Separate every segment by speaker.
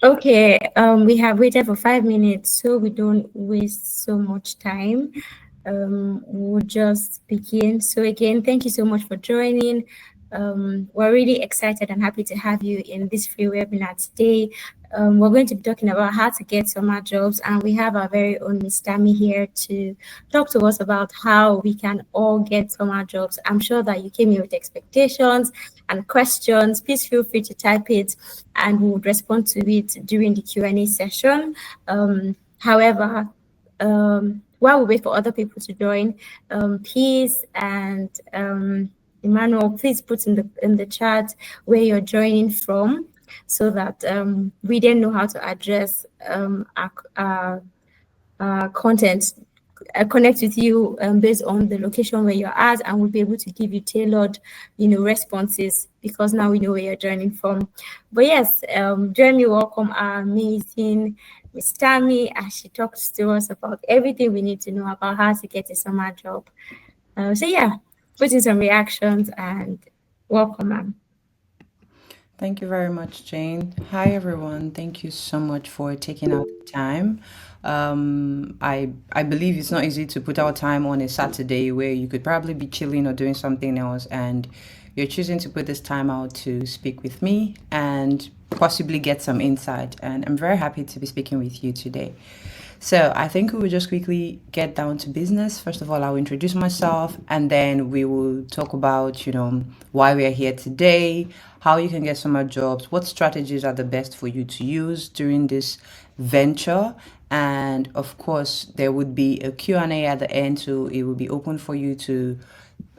Speaker 1: Okay, we have waited for 5 minutes, so we don't waste so much time. We'll just begin. So again, thank you so much for joining. We're really excited and happy to have you in this free webinar today. We're going to be talking about how to get summer jobs, and we have our very own Miss Tammy here to talk to us about how we can all get summer jobs. I'm sure that you came here with expectations and questions. Please feel free to type it, and we would respond to it during the Q&A session. However, while we wait for other people to join, please and Emmanuel, please put in the chat where you're joining from, so that we then know how to address our content, connect with you based on the location where you're at, and we'll be able to give you tailored, responses, because now we know where you're joining from. But yes, join me, welcome our amazing Miss Tammy as she talks to us about everything we need to know about how to get a summer job. So yeah, put in some reactions and welcome, ma'am.
Speaker 2: Thank you very much, Jane. Hi, everyone. Thank you so much for taking out the time. I believe it's not easy to put out time on a Saturday where you could probably be chilling or doing something else, and you're choosing to put this time out to speak with me and possibly get some insight. And I'm very happy to be speaking with you today. So I think we will just quickly get down to business. First of all, I'll introduce myself, and then we will talk about, why we are here today, how you can get summer jobs, what strategies are the best for you to use during this venture. And of course, there would be a Q&A at the end, so it will be open for you to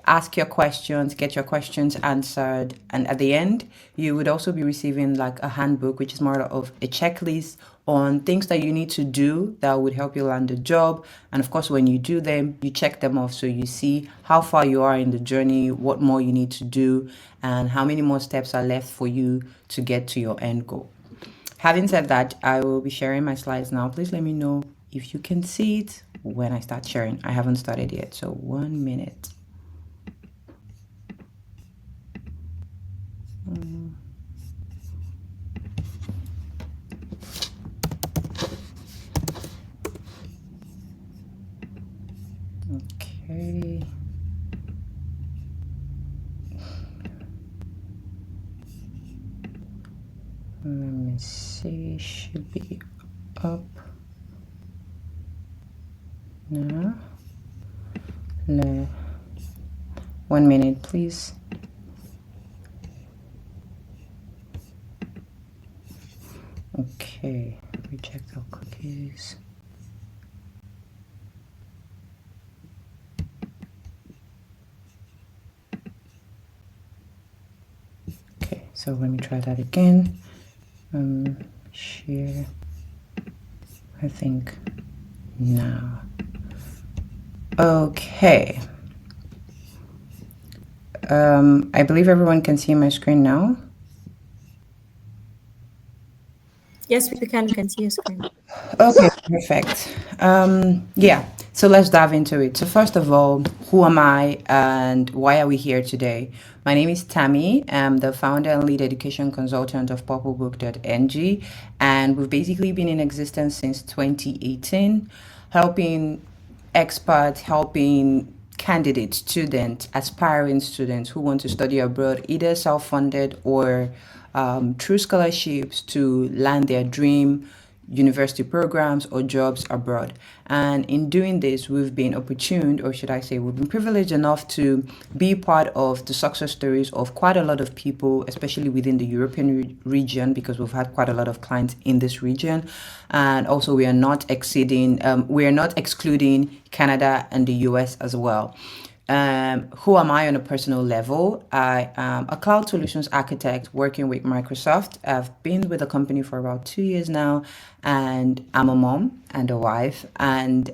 Speaker 2: ask your questions, get your questions answered. And at the end, you would also be receiving like a handbook, which is more of a checklist on things that you need to do that would help you land a job. And of course, when you do them, you check them off. So you see how far you are in the journey, what more you need to do, and how many more steps are left for you to get to your end goal. Having said that, I will be sharing my slides now. Please let me know if you can see it when I start sharing. I haven't started yet, so 1 minute. Okay. Let me see, should be up now. 1 minute, please. Okay, reject all cookies. Okay, so let me try that again. Share, I think now. Okay. I believe everyone can see my screen now.
Speaker 1: Yes, we can see your screen.
Speaker 2: Okay, perfect. Yeah, so let's dive into it. So first of all, who am I and why are we here today? My name is Tammy. I'm the founder and lead education consultant of purplebook.ng, and we've basically been in existence since 2018, helping experts, helping candidates, students, aspiring students who want to study abroad, either self-funded or through scholarships, to land their dream university programs or jobs abroad. And in doing this, we've been opportuned, or should I say, we've been privileged enough to be part of the success stories of quite a lot of people, especially within the European region, because we've had quite a lot of clients in this region. And also, we are not excluding Canada and the US as well. Who am I on a personal level? I am a cloud solutions architect working with Microsoft. I've been with the company for about 2 years now, and I'm a mom and a wife, and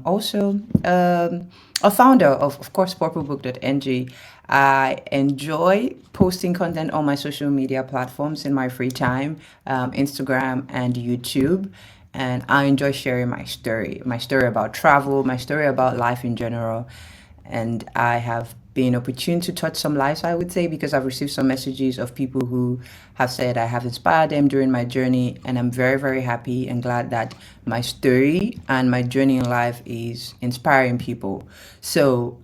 Speaker 2: also a founder of course, purplebook.ng. I enjoy posting content on my social media platforms in my free time, Instagram and YouTube. And I enjoy sharing my story about travel, my story about life in general. And I have been opportune to touch some lives, I would say, because I've received some messages of people who have said I have inspired them during my journey. And I'm very, very happy and glad that my story and my journey in life is inspiring people. So,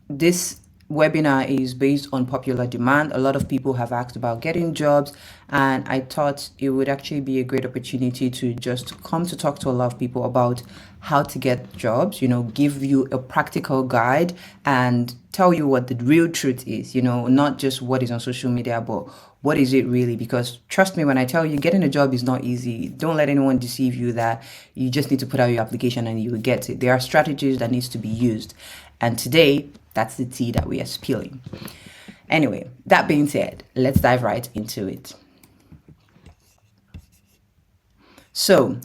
Speaker 2: this webinar is based on popular demand. A lot of people have asked about getting jobs, and I thought it would actually be a great opportunity to just come to talk to a lot of people about how to get jobs, give you a practical guide and tell you what the real truth is, not just what is on social media, but what is it really? Because trust me when I tell you, getting a job is not easy. Don't let anyone deceive you that you just need to put out your application and you will get it. There are strategies that needs to be used. And today, that's the tea that we are spilling. Anyway, that being said, let's dive right into it. So,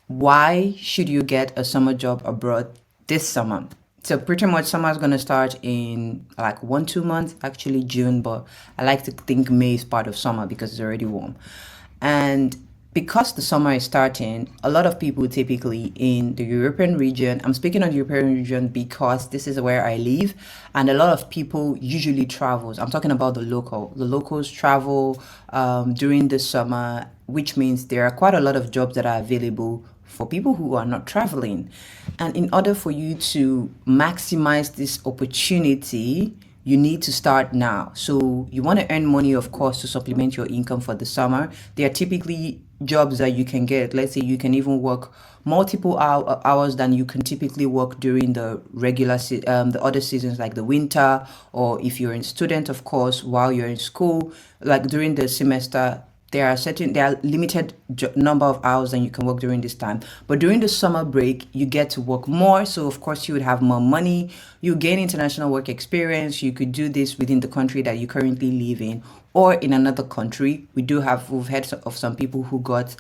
Speaker 2: why should you get a summer job abroad this summer? So pretty much summer is going to start in like 1-2 months, actually June, but I like to think May is part of summer because it's already warm. And because the summer is starting, a lot of people typically in the European region, I'm speaking on the European region because this is where I live, and a lot of people usually travels. I'm talking about the locals travel during the summer, which means there are quite a lot of jobs that are available for people who are not traveling. And in order for you to maximize this opportunity, you need to start now. So you want to earn money, of course, to supplement your income for the summer. There are typically jobs that you can get. Let's say you can even work multiple hours than you can typically work during the the other seasons like the winter, or if you're a student, of course, while you're in school, like during the semester. There are limited number of hours that you can work during this time, but during the summer break you get to work more, so of course you would have more money, you gain international work experience. You could do this within the country that you currently live in or in another country. We've heard of some people who got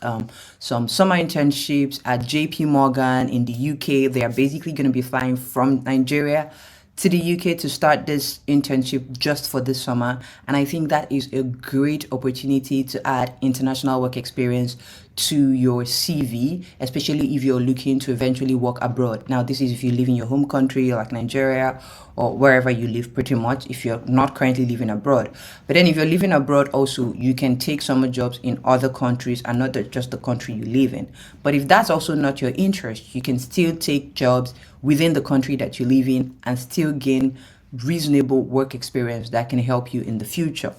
Speaker 2: some summer internships at JP Morgan in the UK. They are basically going to be flying from Nigeria to the UK to start this internship just for this summer. And I think that is a great opportunity to add international work experience to your CV, especially if you're looking to eventually work abroad. Now, this is if you live in your home country like Nigeria or wherever you live, pretty much, if you're not currently living abroad. But then if you're living abroad also, you can take summer jobs in other countries and not just the country you live in. But if that's also not your interest, you can still take jobs within the country that you live in and still gain reasonable work experience that can help you in the future.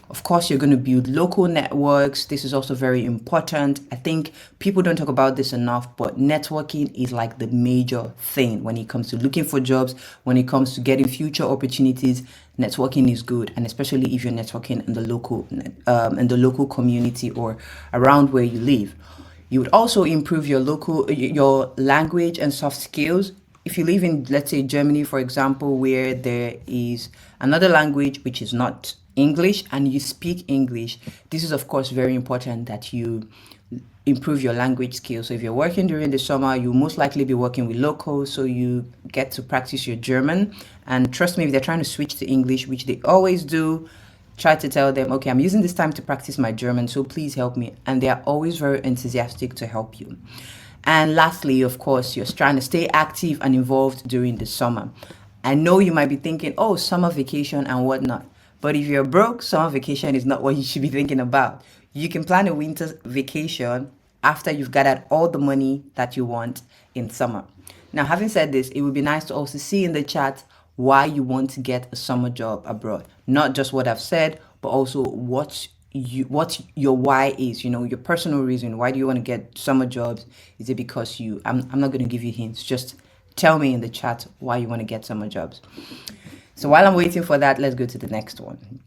Speaker 2: Of course, you're going to build local networks. This is also very important. I think people don't talk about this enough, but networking is like the major thing when it comes to looking for jobs, when it comes to getting future opportunities. Networking is good, and especially if you're networking in the local community or around where you live. You would also improve your language and soft skills. If you live in, let's say, Germany, for example, where there is another language which is not English and you speak English, this is of course very important that you improve your language skills. So if you're working during the summer, you'll most likely be working with locals, so you get to practice your German. And trust me, if they're trying to switch to English, which they always do, try to tell them, okay, I'm using this time to practice my German, so please help me. And they are always very enthusiastic to help you. And lastly, of course, you're trying to stay active and involved during the summer. I know you might be thinking, oh, summer vacation and whatnot. But if you're broke, summer vacation is not what you should be thinking about. You can plan a winter vacation after you've gathered all the money that you want in summer. Now, having said this, it would be nice to also see in the chat why you want to get a summer job abroad. Not just what I've said, but also what your why is, your personal reason. Why do you want to get summer jobs? Is it because I'm not going to give you hints. Just tell me in the chat why you want to get summer jobs. So while I'm waiting for that, let's go to the next one.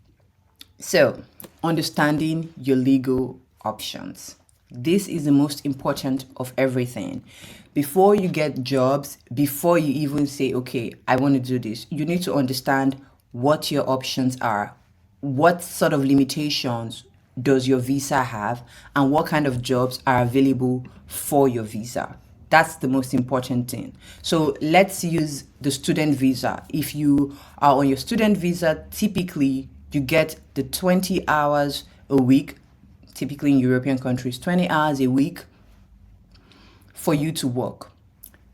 Speaker 2: So, understanding your legal options. This is the most important of everything. Before you get jobs, before you even say, okay, I want to do this, you need to understand what your options are. What sort of limitations does your visa have, and what kind of jobs are available for your visa? That's the most important thing. So let's use the student visa. If you are on your student visa, typically you get the 20 hours a week, typically in European countries, 20 hours a week for you to work.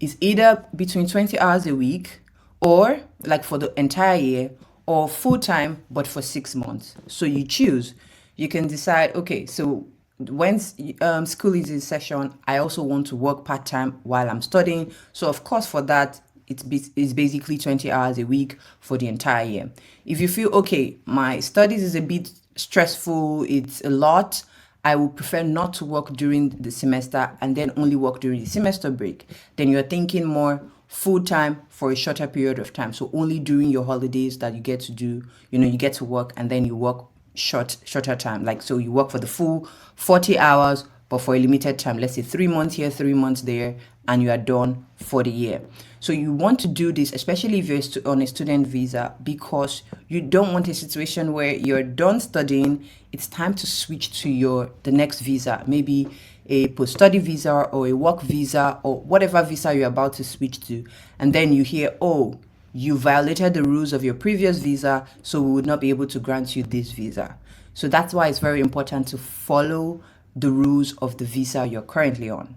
Speaker 2: It's either between 20 hours a week or like for the entire year, or full time but for 6 months. So you choose. You can decide, okay, so when school is in session, I also want to work part time while I'm studying. So of course, for that, it's basically 20 hours a week for the entire year. If you feel, okay, my studies is a bit stressful, it's a lot, I would prefer not to work during the semester and then only work during the semester break. Then you're thinking more full time for a shorter period of time. So only during your holidays that you get to do, you get to work, and then you work shorter time. Like, so you work for the full 40 hours, but for a limited time, let's say 3 months here, 3 months there, and you are done for the year. So you want to do this, especially if you're on a student visa, because you don't want a situation where you're done studying, it's time to switch to the next visa, maybe a post-study visa or a work visa or whatever visa you're about to switch to. And then you hear, oh, you violated the rules of your previous visa, so we would not be able to grant you this visa. So that's why it's very important to follow the rules of the visa you're currently on.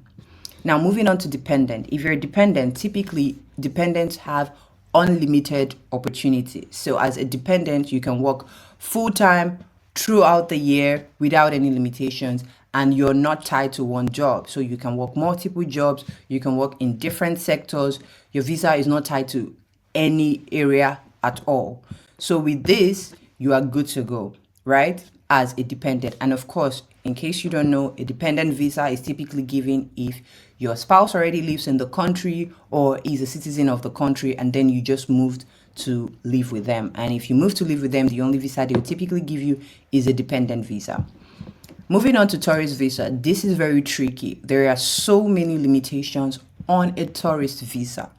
Speaker 2: Now, moving on to dependent. If you're a dependent, typically dependents have unlimited opportunity. So as a dependent, you can work full time throughout the year without any limitations, and you're not tied to one job. So you can work multiple jobs, you can work in different sectors. Your visa is not tied to any area at all. So with this, you are good to go, right? As a dependent. And of course, in case you don't know, a dependent visa is typically given if your spouse already lives in the country or is a citizen of the country, and then you just moved to live with them. And if you move to live with them, the only visa they will typically give you is a dependent visa. Moving on to tourist visa, this is very tricky. There are so many limitations on a tourist visa.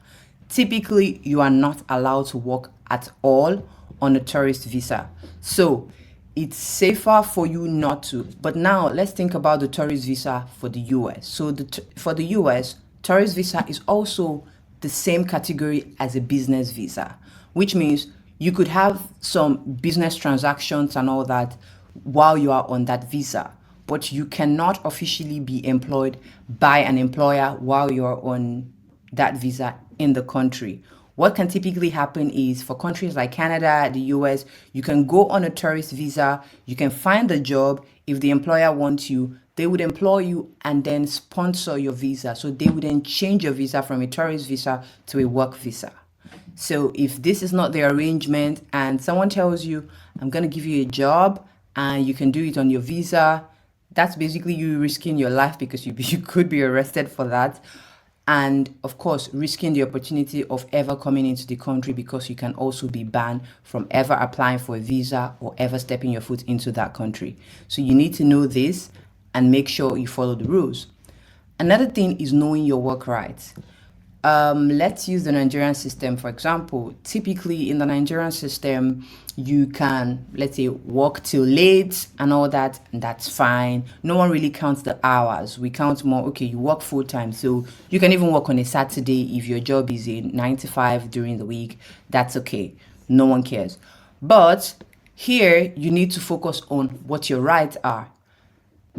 Speaker 2: Typically, you are not allowed to work at all on a tourist visa. So it's safer for you not to. But now let's think about the tourist visa for the US. So for the US, tourist visa is also the same category as a business visa, which means you could have some business transactions and all that while you are on that visa, but you cannot officially be employed by an employer while you're on that visa in the country. What can typically happen is for countries like Canada, the US, you can go on a tourist visa, you can find a job. If the employer wants you, they would employ you and then sponsor your visa. So they would then change your visa from a tourist visa to a work visa. So if this is not the arrangement and someone tells you, I'm going to give you a job and you can do it on your visa, that's basically you risking your life because you could be arrested for that. And of course, risking the opportunity of ever coming into the country, because you can also be banned from ever applying for a visa or ever stepping your foot into that country. So you need to know this and make sure you follow the rules. Another thing is knowing your work rights. Let's use the Nigerian system, for example. Typically in the Nigerian system, you can, let's say, work till late and all that, and that's fine. No one really counts the hours. We count more, okay, you work full time. So you can even work on a Saturday if your job is a 9 to 5 during the week. That's okay. No one cares. But here, you need to focus on what your rights are.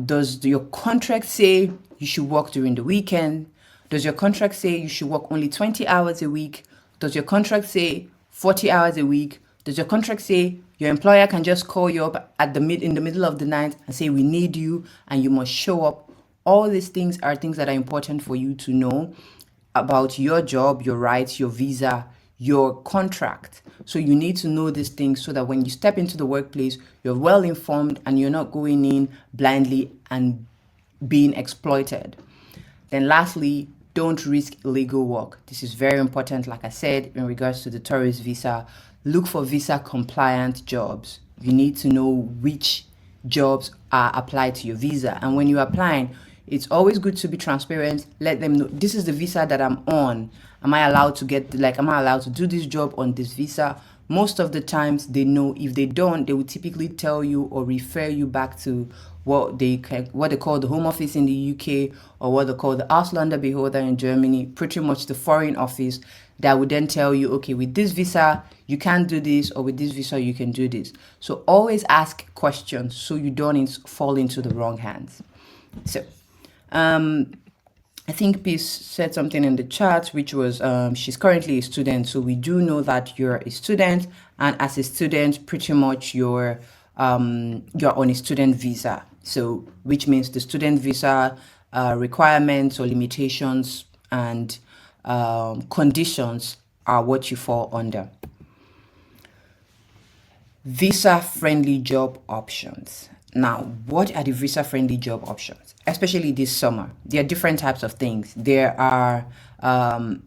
Speaker 2: Does your contract say you should work during the weekend? Does your contract say you should work only 20 hours a week? Does your contract say 40 hours a week? Does your contract say your employer can just call you up in the middle of the night and say, we need you and you must show up? All these things are things that are important for you to know about your job, your rights, your visa, your contract. So you need to know these things so that when you step into the workplace, you're well informed and you're not going in blindly and being exploited. Then lastly, don't risk illegal work. This is very important. Like I said, in regards to the tourist visa, look for visa compliant jobs. You need to know which jobs are applied to your visa. And when you're applying, it's always good to be transparent. Let them know, this is the visa that I'm on. Am I allowed to do this job on this visa? Most of the times they know. If they don't, they will typically tell you or refer you back to what they call the Home Office in the UK, or what they call the Ausländerbehörde in Germany, pretty much the foreign office, that would then tell you, okay, with this visa, you can't do this, or with this visa, you can do this. So always ask questions so you don't fall into the wrong hands. So I think Peace said something in the chat, which was she's currently a student. So we do know that you're a student, and as a student, pretty much you're on a student visa. So which means the student visa requirements or limitations and conditions are what you fall under. Visa-friendly job options. Now, what are the visa-friendly job options? Especially this summer, there are different types of things. There are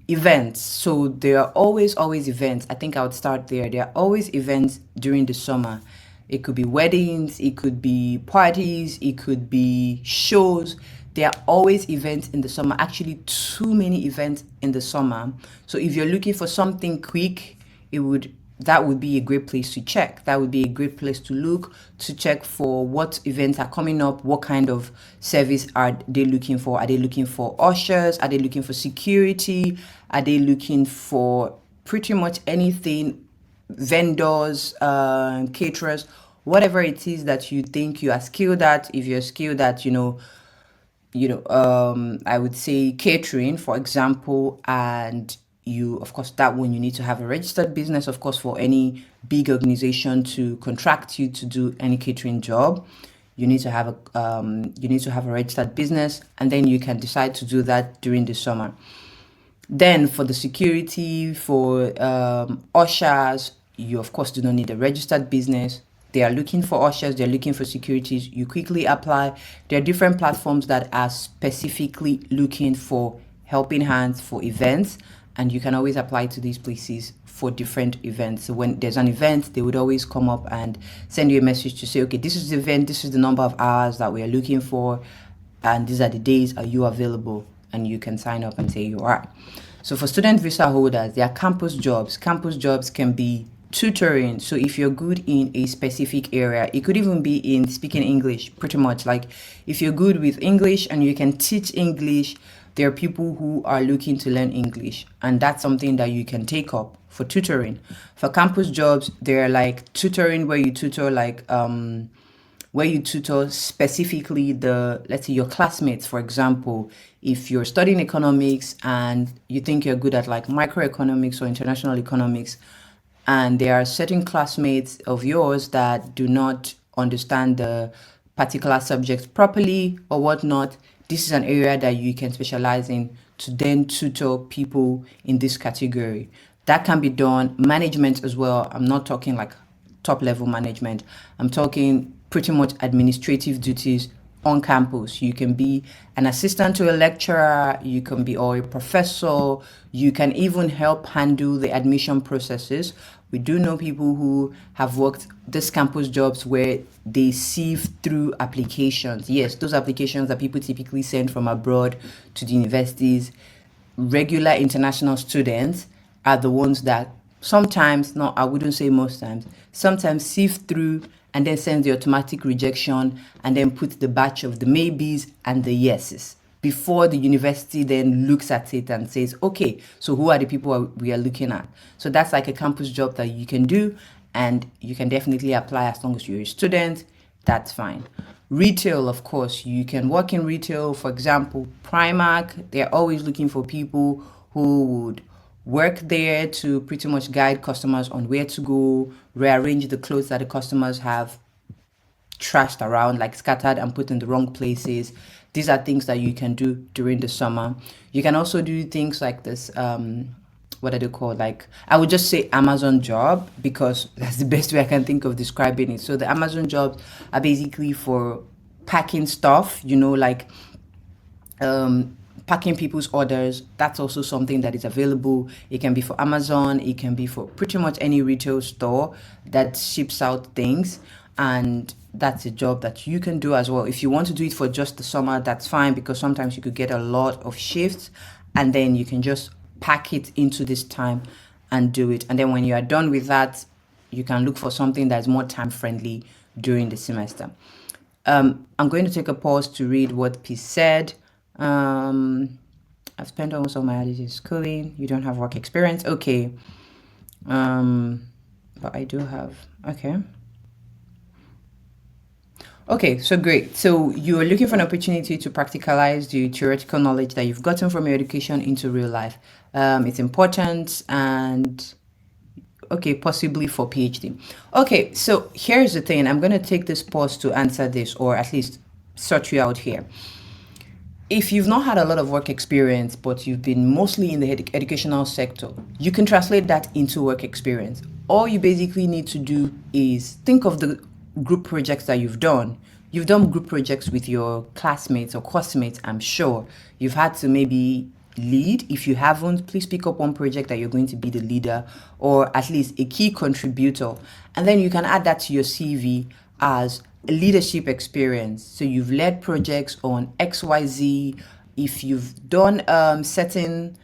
Speaker 2: events. So there are always events. I think I would start there. There are always events during the summer. It could be weddings, it could be parties, it could be shows. There are always events in the summer, actually too many events in the summer. So if you're looking for something quick, that would be a great place to check. That would be a great place to look to check for what events are coming up, what kind of service are they looking for. Are they looking for ushers? Are they looking for security? Are they looking for pretty much anything, vendors, caterers, whatever it is that you think you are skilled at. If you're skilled at, I would say catering, for example, and you, of course, that one you need to have a registered business, of course, for any big organization to contract you to do any catering job. You need to have a registered business, and then you can decide to do that during the summer. Then for the security, for ushers, you of course do not need a registered business. They are looking for ushers, they're looking for securities. You quickly apply. There are different platforms that are specifically looking for helping hands for events, and you can always apply to these places for different events. So when there's an event, they would always come up and send you a message to say, okay, this is the event, this is the number of hours that we are looking for, and these are the days, are you available? And you can sign up and say you are. So for student visa holders, there are campus jobs. Campus jobs can be tutoring. So if you're good in a specific area, it could even be in speaking English, pretty much. Like if you're good with English and you can teach English, there are people who are looking to learn English, and that's something that you can take up for tutoring. For campus jobs, they're like tutoring where you tutor specifically let's say your classmates. For example, if you're studying economics and you think you're good at like microeconomics or international economics, and there are certain classmates of yours that do not understand the particular subject properly or whatnot, this is an area that you can specialize in to then tutor people in this category. That can be done. Management as well. I'm not talking like top level management. I'm talking pretty much administrative duties on campus. You can be an assistant to a lecturer, you can be or a professor, you can even help handle the admission processes. We do know people who have worked these campus jobs where they sieve through applications. Yes, those applications that people typically send from abroad to the universities. Regular international students are the ones that sometimes, no, I wouldn't say most times, sometimes sift through and then send the automatic rejection and then put the batch of the maybes and the yeses before the university then looks at it and says, okay, so who are the people we are looking at? So that's like a campus job that you can do, and you can definitely apply as long as you're a student. That's fine. Retail, of course, you can work in retail. For example, Primark, they're always looking for people who would work there to pretty much guide customers on where to go, rearrange the clothes that the customers have trashed around, like scattered and put in the wrong places. These are things that you can do during the summer. You can also do things like this. What are they called? Like, I would just say Amazon job, because that's the best way I can think of describing it. So the Amazon jobs are basically for packing stuff, like packing people's orders. That's also something that is available. It can be for Amazon, it can be for pretty much any retail store that ships out things, and that's a job that you can do as well. If you want to do it for just the summer, that's fine, because sometimes you could get a lot of shifts and then you can just pack it into this time and do it. And then when you are done with that, you can look for something that's more time friendly during the semester. I'm going to take a pause to read what P said. I've spent almost all my holidays schooling. You don't have work experience. Okay. But I do have. Okay. Okay, so great. So you're looking for an opportunity to practicalize the theoretical knowledge that you've gotten from your education into real life. It's important and okay, possibly for PhD. Okay, so here's the thing. I'm going to take this pause to answer this, or at least sort you out here. If you've not had a lot of work experience, but you've been mostly in the educational sector, you can translate that into work experience. All you basically need to do is think of the group projects that you've done. You've done group projects with your classmates or course-mates, I'm sure. You've had to maybe lead. If you haven't, please pick up one project that you're going to be the leader or at least a key contributor. And then you can add that to your CV as leadership experience. So you've led projects on XYZ. If you've done certain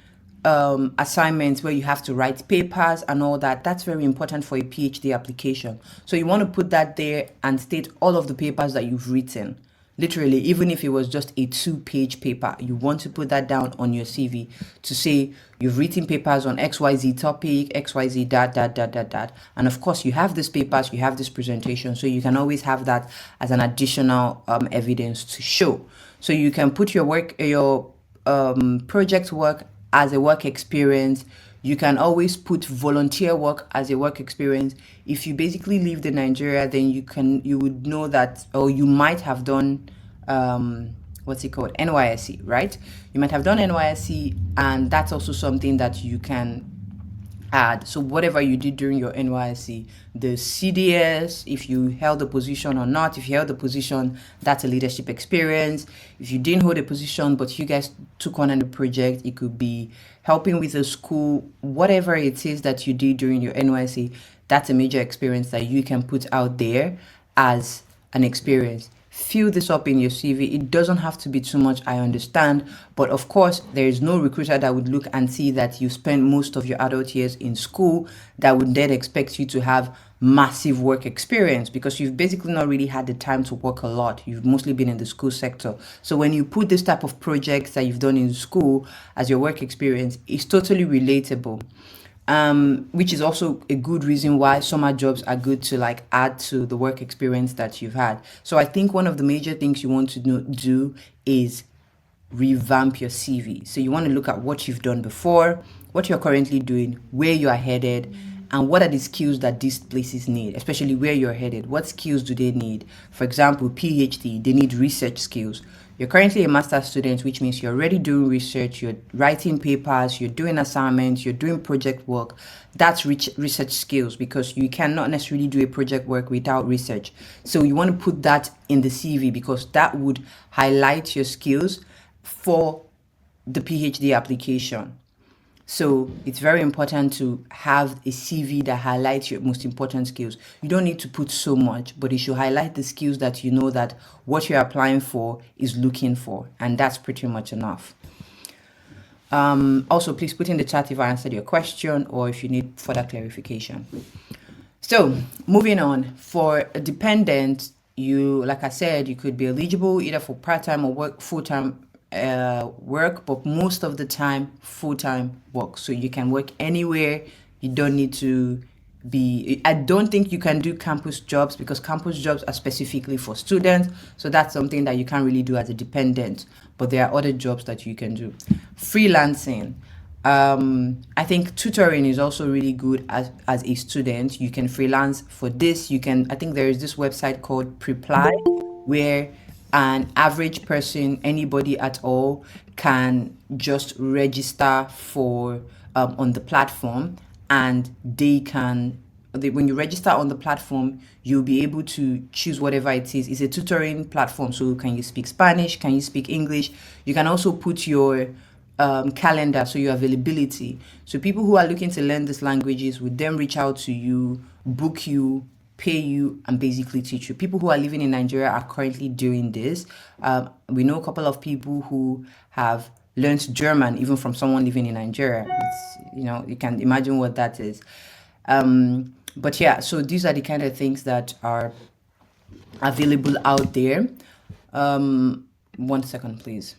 Speaker 2: assignments where you have to write papers and all that, that's very important for a PhD application. So you want to put that there and state all of the papers that you've written. Literally, even if it was just a 2-page paper, you want to put that down on your CV to say you've written papers on XYZ topic, XYZ that, that, that, that, that. And of course, you have these papers, you have this presentation, so you can always have that as an additional evidence to show. So you can put your work, your project work as a work experience. You can always put volunteer work as a work experience. If you basically lived in Nigeria, then you would know that, or you might have done what's it called, NYSC, right? You might have done NYSC, and that's also something that you can add. So whatever you did during your NYSC, the CDS, if you held a position or not, if you held a position, that's a leadership experience. If you didn't hold a position, but you guys took on a project, it could be helping with a school, whatever it is that you did during your NYSC, that's a major experience that you can put out there as an experience. Fill this up in your CV. It doesn't have to be too much, I understand. But of course, there is no recruiter that would look and see that you spent most of your adult years in school that would then expect you to have massive work experience because you've basically not really had the time to work a lot. You've mostly been in the school sector. So when you put this type of projects that you've done in school as your work experience, it's totally relatable. Which is also a good reason why summer jobs are good to like add to the work experience that you've had. So I think one of the major things you want to do is revamp your CV. So you want to look at what you've done before, what you're currently doing, where you are headed, and what are the skills that these places need, especially where you're headed. What skills do they need? For example, PhD, they need research skills. You're currently a master's student, which means you're already doing research, you're writing papers, you're doing assignments, you're doing project work. That's research skills because you cannot necessarily do a project work without research. So you want to put that in the CV because that would highlight your skills for the PhD application. So it's very important to have a CV that highlights your most important skills. You don't need to put so much, but it should highlight the skills that you know that what you're applying for is looking for, and that's pretty much enough. Also, please put in the chat if I answered your question or if you need further clarification. So moving on, for a dependent, you, like I said, you could be eligible either for part-time or work full-time work, but most of the time full-time work. So you can work anywhere. You don't need to be, I don't think you can do campus jobs because campus jobs are specifically for students. So that's something that you can't really do as a dependent, but there are other jobs that you can do. Freelancing. I think tutoring is also really good as a student. You can freelance for this. You can, I think there is this website called Preply where an average person, anybody at all, can just register for on the platform, and when you register on the platform, you'll be able to choose whatever it is. It's a tutoring platform, so can you speak Spanish? Can you speak English? You can also put your calendar, so your availability. So people who are looking to learn these languages would then reach out to you, book you, pay you, and basically teach you. People who are living in Nigeria are currently doing this. We know a couple of people who have learned German even from someone living in Nigeria. You can imagine what that is. But yeah, so these are the kind of things that are available out there. 1 second, please.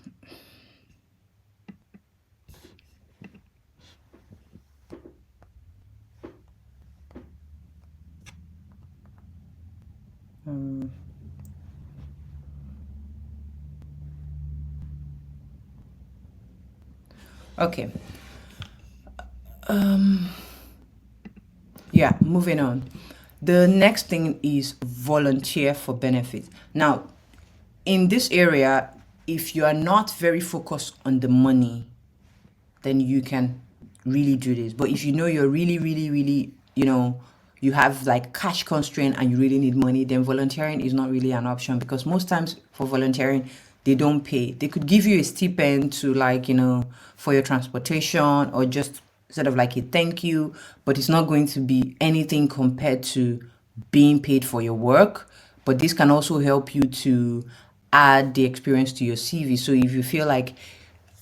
Speaker 2: Okay. Yeah, moving on. The next thing is volunteer for benefits. Now, in this area, if you are not very focused on the money, then you can really do this. But if you know you're really, really, really, you have like cash constraint and you really need money, then volunteering is not really an option, because most times for volunteering, they don't pay. They could give you a stipend to, like, for your transportation, or just sort of like a thank you, but it's not going to be anything compared to being paid for your work. But this can also help you to add the experience to your CV. So if you feel like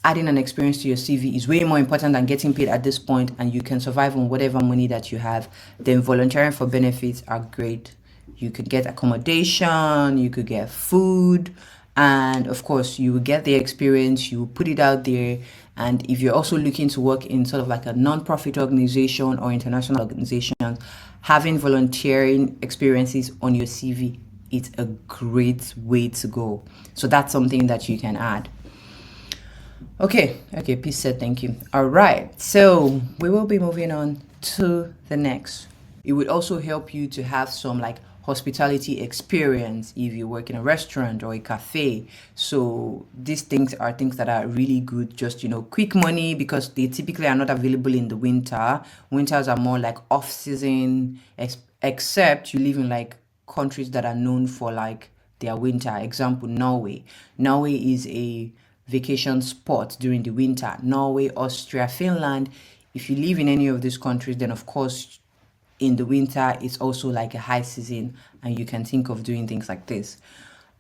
Speaker 2: adding an experience to your CV is way more important than getting paid at this point, and you can survive on whatever money that you have, then volunteering for benefits are great. You could get accommodation, you could get food, and of course, you will get the experience, you will put it out there. And if you're also looking to work in sort of like a non-profit organization or international organization, having volunteering experiences on your CV, it's a great way to go. So that's something that you can add. Okay, peace said thank you. All right, so we will be moving on to the next. It would also help you to have some like hospitality experience if you work in a restaurant or a cafe. So these things are things that are really good, just quick money, because they typically are not available in the winter. Winters are more like off season, except you live in like countries that are known for like their winter. Example, Norway. Norway is a vacation spot during the winter. Norway, Austria, Finland. If you live in any of these countries, then of course in the winter it's also like a high season, and you can think of doing things like this.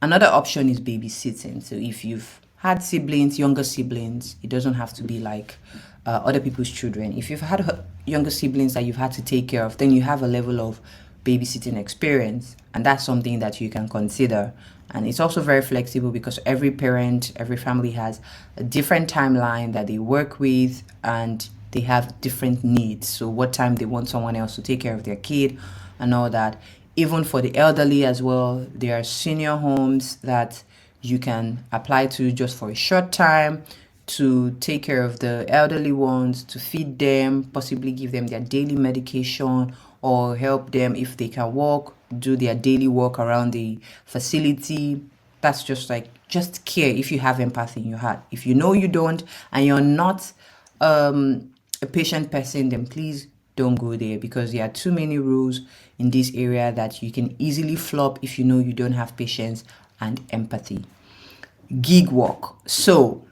Speaker 2: Another option is babysitting. So if you've had siblings, younger siblings, it doesn't have to be like other people's children. If you've had younger siblings that you've had to take care of, then you have a level of babysitting experience, and that's something that you can consider. And it's also very flexible, because every parent, every family has a different timeline that they work with, and they have different needs. So what time they want someone else to take care of their kid and all that. Even for the elderly as well, there are senior homes that you can apply to just for a short time, to take care of the elderly ones, to feed them, possibly give them their daily medication, or help them if they can walk, do their daily walk around the facility. That's just care, if you have empathy in your heart. If you know you don't, and you're not a patient person, then please don't go there, because there are too many rules in this area that you can easily flop if you know you don't have patience and empathy. Gig work. So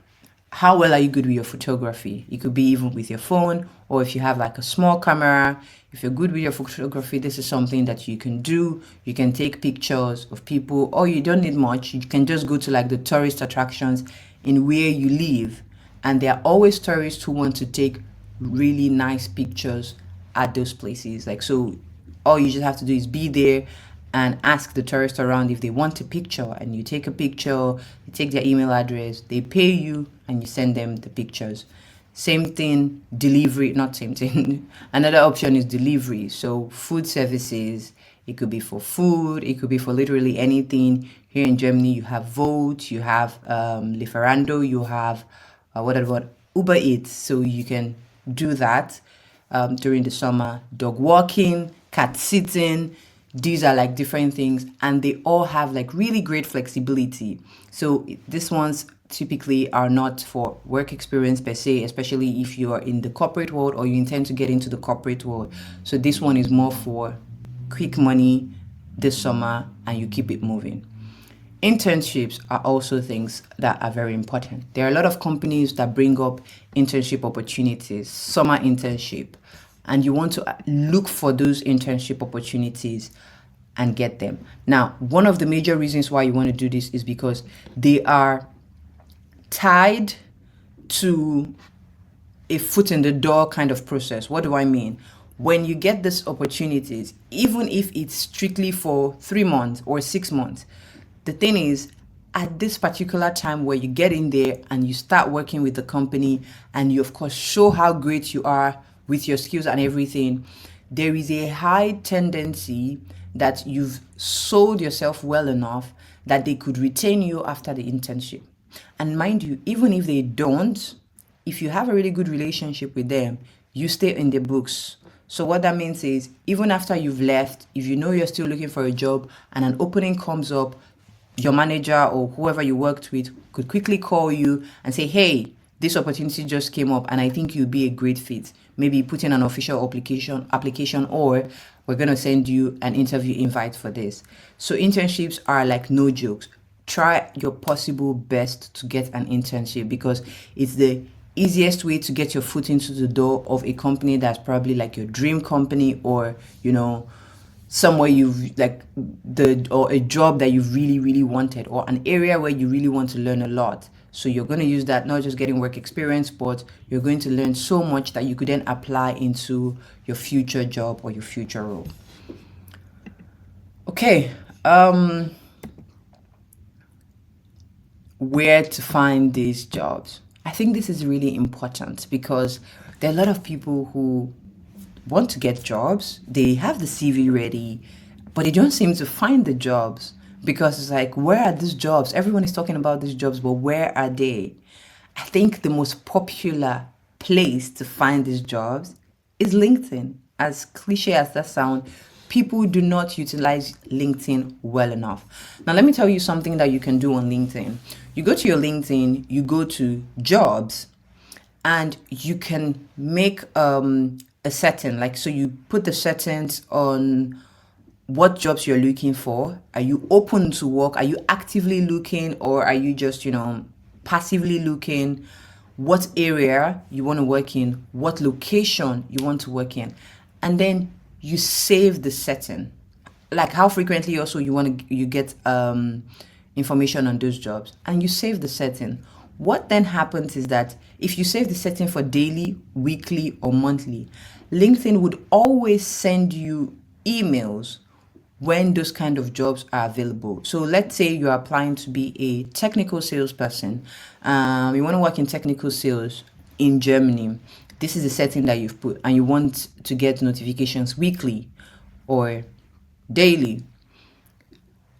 Speaker 2: how well are you good with your photography? It could be even with your phone, or if you have like a small camera. If you're good with your photography, this is something that you can do. You can take pictures of people, or you don't need much. You can just go to like the tourist attractions in where you live, and there are always tourists who want to take really nice pictures at those places. Like, so all you just have to do is be there and ask the tourists around if they want a picture, and you take a picture, you take their email address, they pay you, and you send them the pictures. Same thing, delivery, not same thing. Another option is delivery. So food services, it could be for food, it could be for literally anything. Here in Germany, you have Volt, you have Lieferando, you have what about Uber Eats. So you can do that during the summer. Dog walking, cat sitting, these are like different things, and they all have like really great flexibility. So these ones typically are not for work experience per se, especially if you are in the corporate world or you intend to get into the corporate world. So this one is more for quick money this summer, and you keep it moving. Internships are also things that are very important. There are a lot of companies that bring up internship opportunities, summer internship, and you want to look for those internship opportunities and get them. Now, one of the major reasons why you want to do this is because they are tied to a foot in the door kind of process. What do I mean? When you get these opportunities, even if it's strictly for 3 months or 6 months, the thing is, at this particular time where you get in there and you start working with the company, and you of course show how great you are with your skills and everything, there is a high tendency that you've sold yourself well enough that they could retain you after the internship. And mind you, even if they don't, if you have a really good relationship with them, you stay in the books. So what that means is, even after you've left, if you know you're still looking for a job and an opening comes up, your manager or whoever you worked with could quickly call you and say, hey, this opportunity just came up and I think you'd be a great fit. Maybe put in an official application, or we're going to send you an interview invite for this. So internships are like no jokes. Try your possible best to get an internship, because it's the easiest way to get your foot into the door of a company that's probably like your dream company, or somewhere you've like or a job that you've really, really wanted, or an area where you really want to learn a lot. So you're going to use that, not just getting work experience, but you're going to learn so much that you could then apply into your future job or your future role. Okay. Where to find these jobs? I think this is really important, because there are a lot of people who want to get jobs. They have the CV ready, but they don't seem to find the jobs, because it's like, where are these jobs? Everyone is talking about these jobs, but where are they? I think the most popular place to find these jobs is LinkedIn. As cliche as that sounds, people do not utilize LinkedIn well enough. Now, let me tell you something that you can do on LinkedIn. You go to your LinkedIn, you go to jobs, and you can make a setting. Like, so you put the settings on what jobs you're looking for. Are you open to work? Are you actively looking, or are you just, passively looking? What area you want to work in, what location you want to work in, and then you save the setting. Like how frequently also you get information on those jobs, and you save the setting. What then happens is that if you save the setting for daily, weekly, or monthly, LinkedIn would always send you emails when those kind of jobs are available. So let's say you're applying to be a technical salesperson. You want to work in technical sales in Germany. This is the setting that you've put, and you want to get notifications weekly or daily.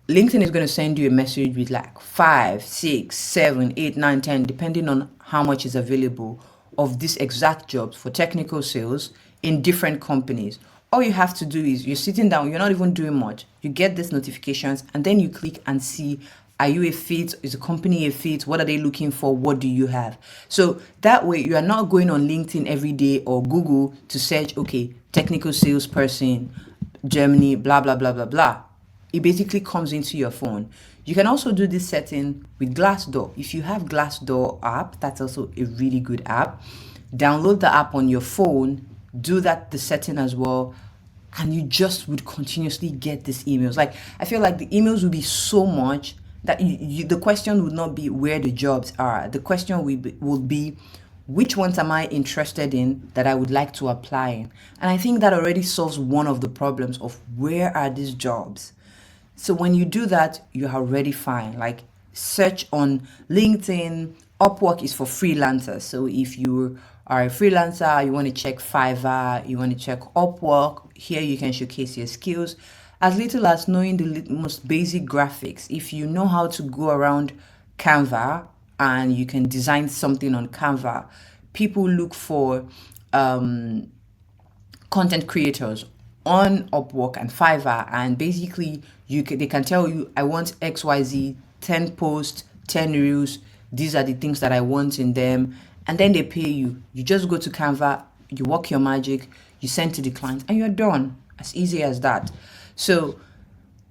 Speaker 2: LinkedIn is going to send you a message with like 5, 6, 7, 8, 9, 10, depending on how much is available, of these exact jobs for technical sales in different companies. All you have to do is, you're sitting down, you're not even doing much. You get these notifications, and then you click and see, are you a fit? Is the company a fit? What are they looking for? What do you have? So that way, you are not going on LinkedIn every day or Google to search, okay, technical salesperson, Germany, blah, blah, blah, blah, blah. It basically comes into your phone. You can also do this setting with Glassdoor. If you have Glassdoor app, that's also a really good app. Download the app on your phone, do the setting as well, and you just would continuously get these emails. Like, I feel like the emails will be so much that the question would not be where the jobs are. The question will be which ones am I interested in that I would like to apply in? And I think that already solves one of the problems of where are these jobs. So when you do that, you're already fine. Like, search on LinkedIn. Upwork is for freelancers. So if you are a freelancer, you want to check Fiverr, you want to check Upwork, here you can showcase your skills. As little as knowing the most basic graphics. If you know how to go around Canva and you can design something on Canva, people look for content creators on Upwork and Fiverr, and basically they can tell you, I want XYZ, 10 posts, 10 reels, these are the things that I want in them, and then they pay you. You just go to Canva, you work your magic, you send to the client, and you're done. As easy as that. So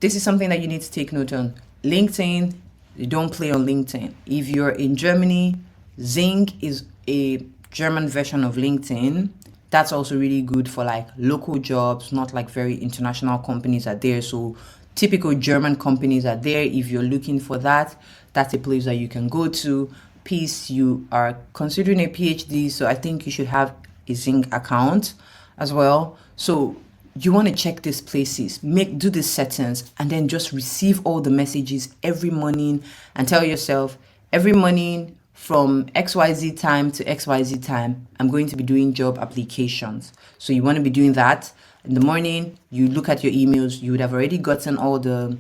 Speaker 2: this is something that you need to take note on. LinkedIn, you don't play on LinkedIn. If you're in Germany, Xing is a German version of LinkedIn. That's also really good for like local jobs, not like very international companies are there. So typical German companies are there. If you're looking for that, that's a place that you can go to. Peace, you are considering a PhD, so I think you should have a Xing account as well. So you want to check these places, do the settings, and then just receive all the messages every morning and tell yourself, every morning from XYZ time to XYZ time, I'm going to be doing job applications. So you want to be doing that in the morning. You look at your emails, you would have already gotten all the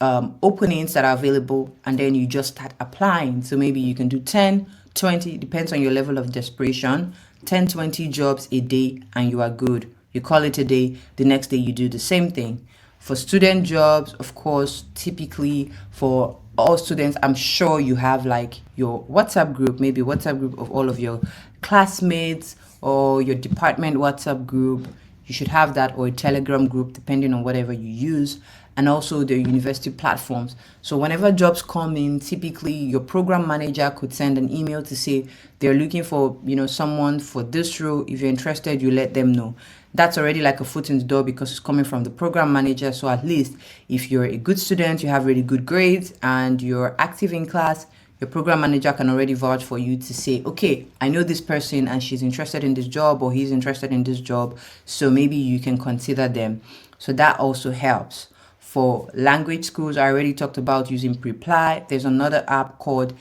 Speaker 2: openings that are available, and then you just start applying. So maybe you can do 10, 20, depends on your level of desperation, 10, 20 jobs a day, and you are good. You call it a day, the next day you do the same thing. For student jobs, of course, typically for all students, I'm sure you have like your WhatsApp group, maybe WhatsApp group of all of your classmates or your department WhatsApp group. You should have that, or a Telegram group, depending on whatever you use, and also the university platforms. So whenever jobs come in, typically your program manager could send an email to say they're looking for, someone for this role. If you're interested, you let them know. That's already like a foot in the door because it's coming from the program manager. So at least if you're a good student, you have really good grades, and you're active in class, your program manager can already vouch for you to say, okay, I know this person and she's interested in this job, or he's interested in this job, so maybe you can consider them. So that also helps. For language schools, I already talked about using Preply. There's another app called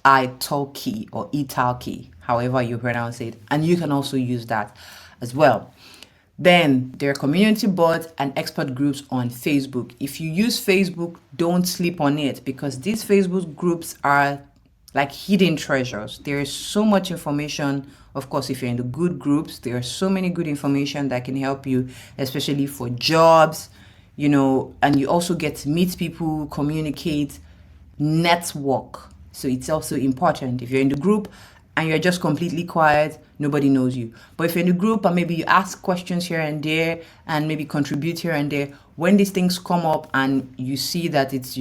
Speaker 2: italki or Italki, however you pronounce it, and you can also use that as well. Then there are community boards and expert groups on Facebook. If you use Facebook, don't sleep on it, because these Facebook groups are like hidden treasures. There is so much information. Of course, if you're in the good groups, there are so many good information that can help you, especially for jobs, and you also get to meet people, communicate, network. So it's also important. If you're in the group and you're just completely quiet, nobody knows you. But if you're in a group and maybe you ask questions here and there and maybe contribute here and there, when these things come up and you see that it's,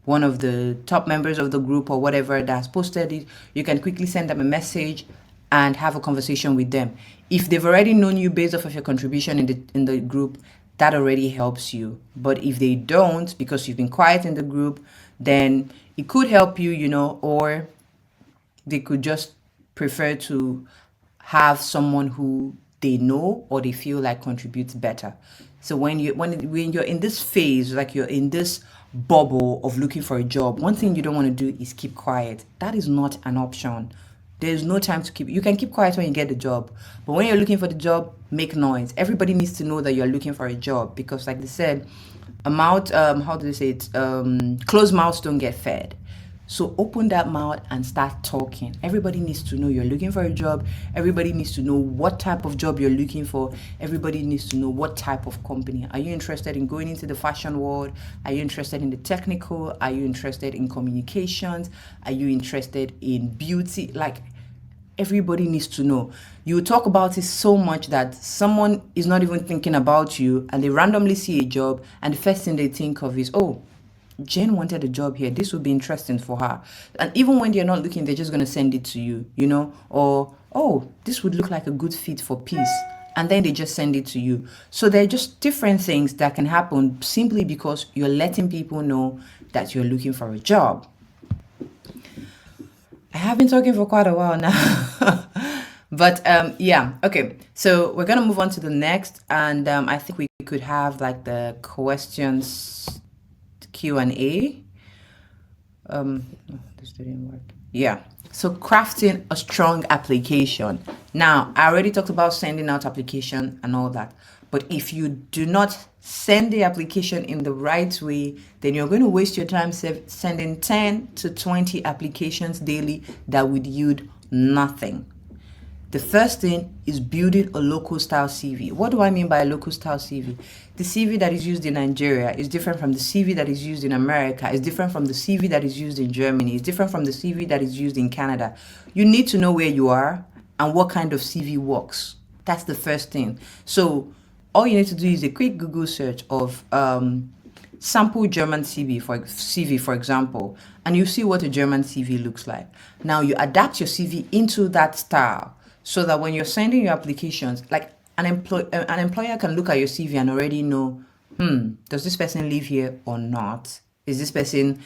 Speaker 2: one of the top members of the group or whatever that has posted it, you can quickly send them a message and have a conversation with them. If they've already known you based off of your contribution in the group, that already helps you. But if they don't, because you've been quiet in the group, then it could help you, or they could just prefer to have someone who they know or they feel like contributes better. So when you're in this phase, like you're in this bubble of looking for a job, one thing you don't want to do is keep quiet. That is not an option. There's no time to you can keep quiet when you get the job, but when you're looking for the job, make noise. Everybody needs to know that you're looking for a job, because like they said, a mouth, how do they say it? Closed mouths don't get fed. So open that mouth and start talking. Everybody needs to know you're looking for a job. Everybody needs to know what type of job you're looking for. Everybody needs to know what type of company. Are you interested in going into the fashion world? Are you interested in the technical? Are you interested in communications? Are you interested in beauty? Like, everybody needs to know. You talk about it so much that someone is not even thinking about you, and they randomly see a job, and the first thing they think of is, oh, Jen wanted a job here. This would be interesting for her. And even when they're not looking, they're just going to send it to you, or, oh, this would look like a good fit for Peace. And then they just send it to you. So there are just different things that can happen simply because you're letting people know that you're looking for a job. I have been talking for quite a while now. But yeah, okay. So we're going to move on to the next. And I think we could have like the questions Q&A. This didn't work. Yeah. So crafting a strong application. Now, I already talked about sending out application and all that. But if you do not send the application in the right way, then you're going to waste your time sending 10 to 20 applications daily that would yield nothing. The first thing is building a local style CV. What do I mean by a local style CV? The CV that is used in Nigeria is different from the CV that is used in America. It's different from the CV that is used in Germany. It's different from the CV that is used in Canada. You need to know where you are and what kind of CV works. That's the first thing. So all you need to do is a quick Google search of sample German CV, for example, and you see what a German CV looks like. Now you adapt your CV into that style, so that when you're sending your applications, like an employer can look at your CV and already know, does this person live here or not? Does this person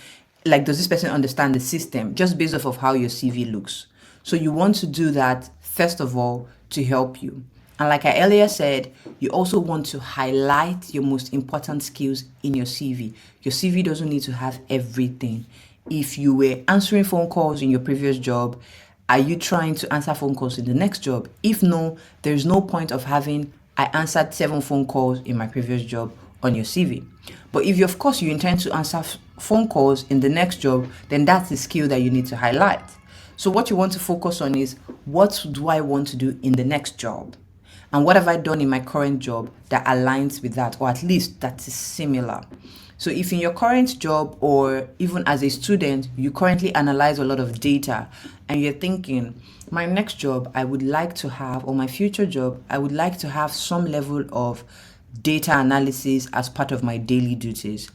Speaker 2: understand the system, just based off of how your CV looks? So you want to do that, first of all, to help you. And like I earlier said, you also want to highlight your most important skills in your CV. Your CV doesn't need to have everything. If you were answering phone calls in your previous job, are you trying to answer phone calls in the next job? If no, there's no point of having, I answered 7 phone calls in my previous job on your CV. But if you, of course, you intend to answer phone calls in the next job, then that's the skill that you need to highlight. So what you want to focus on is, what do I want to do in the next job? And what have I done in my current job that aligns with that, or at least that is similar? So if in your current job, or even as a student, you currently analyze a lot of data and you're thinking, my next job I would like to have, or my future job, I would like to have some level of data analysis as part of my daily duties,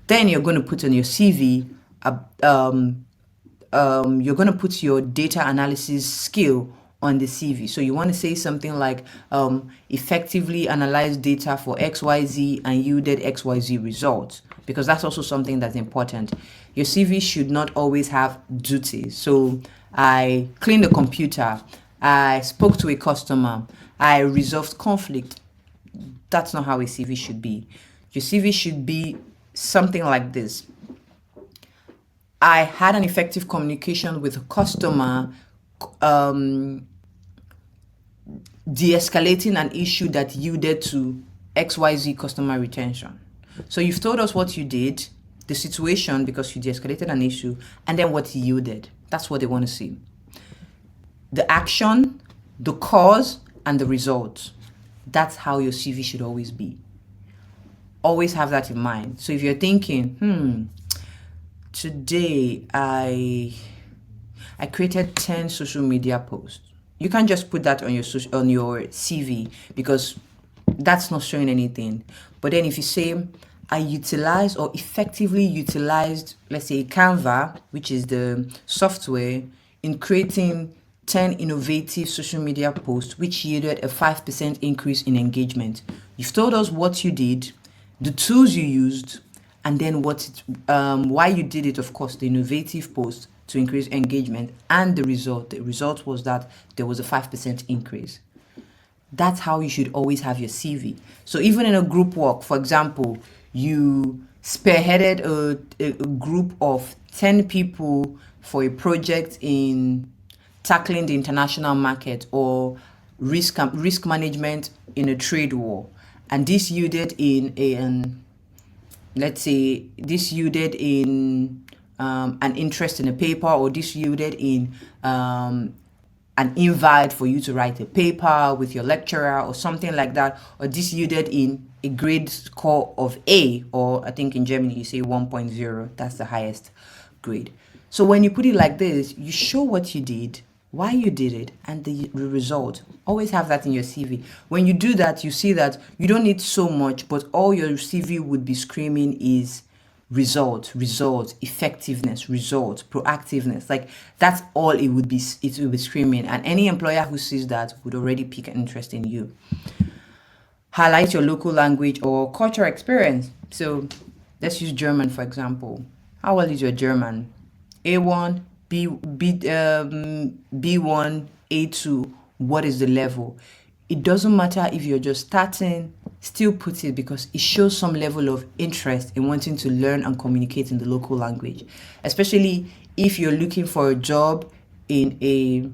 Speaker 2: then you're going to put on your CV, you're going to put your data analysis skill on the CV. So you want to say something like, effectively analyze data for XYZ and yielded XYZ results, because that's also something that's important. Your CV should not always have duties. So I cleaned the computer, I spoke to a customer, I resolved conflict. That's not how a CV should be. Your CV should be something like this: I had an effective communication with a customer, de-escalating an issue that yielded to XYZ customer retention. So you've told us what you did, the situation because you de-escalated an issue, and then what yielded. That's what they want to see. The action, the cause, and the result. That's how your CV should always be. Always have that in mind. So if you're thinking, today I created 10 social media posts, you can't just put that on your CV, because that's not showing anything. But then if you say, I utilized or effectively utilized, let's say, Canva, which is the software, in creating 10 innovative social media posts, which yielded a 5% increase in engagement. You've told us what you did, the tools you used, and then why you did it, of course, the innovative post to increase engagement, and the result. The result was that there was a 5% increase. That's how you should always have your CV. So even in a group work, for example, you spearheaded a group of 10 people for a project in tackling the international market, or risk management in a trade war, and this yielded in an interest in a paper, or this yielded in an invite for you to write a paper with your lecturer or something like that, or this yielded in a grade score of A, or I think in Germany you say 1.0, that's the highest grade. So when you put it like this, you show what you did, why you did it, and the result. Always have that in your CV. When you do that, you see that you don't need so much, but all your CV would be screaming is result, effectiveness, result, proactiveness. Like, that's all it would be screaming, and any employer who sees that would already pick an interest in you. Highlight your local language or cultural experience. So let's use German, for example. How well is your German? A1, B1, A2. What is the level? It doesn't matter if you're just starting, still put it, because it shows some level of interest in wanting to learn and communicate in the local language, especially if you're looking for a job in a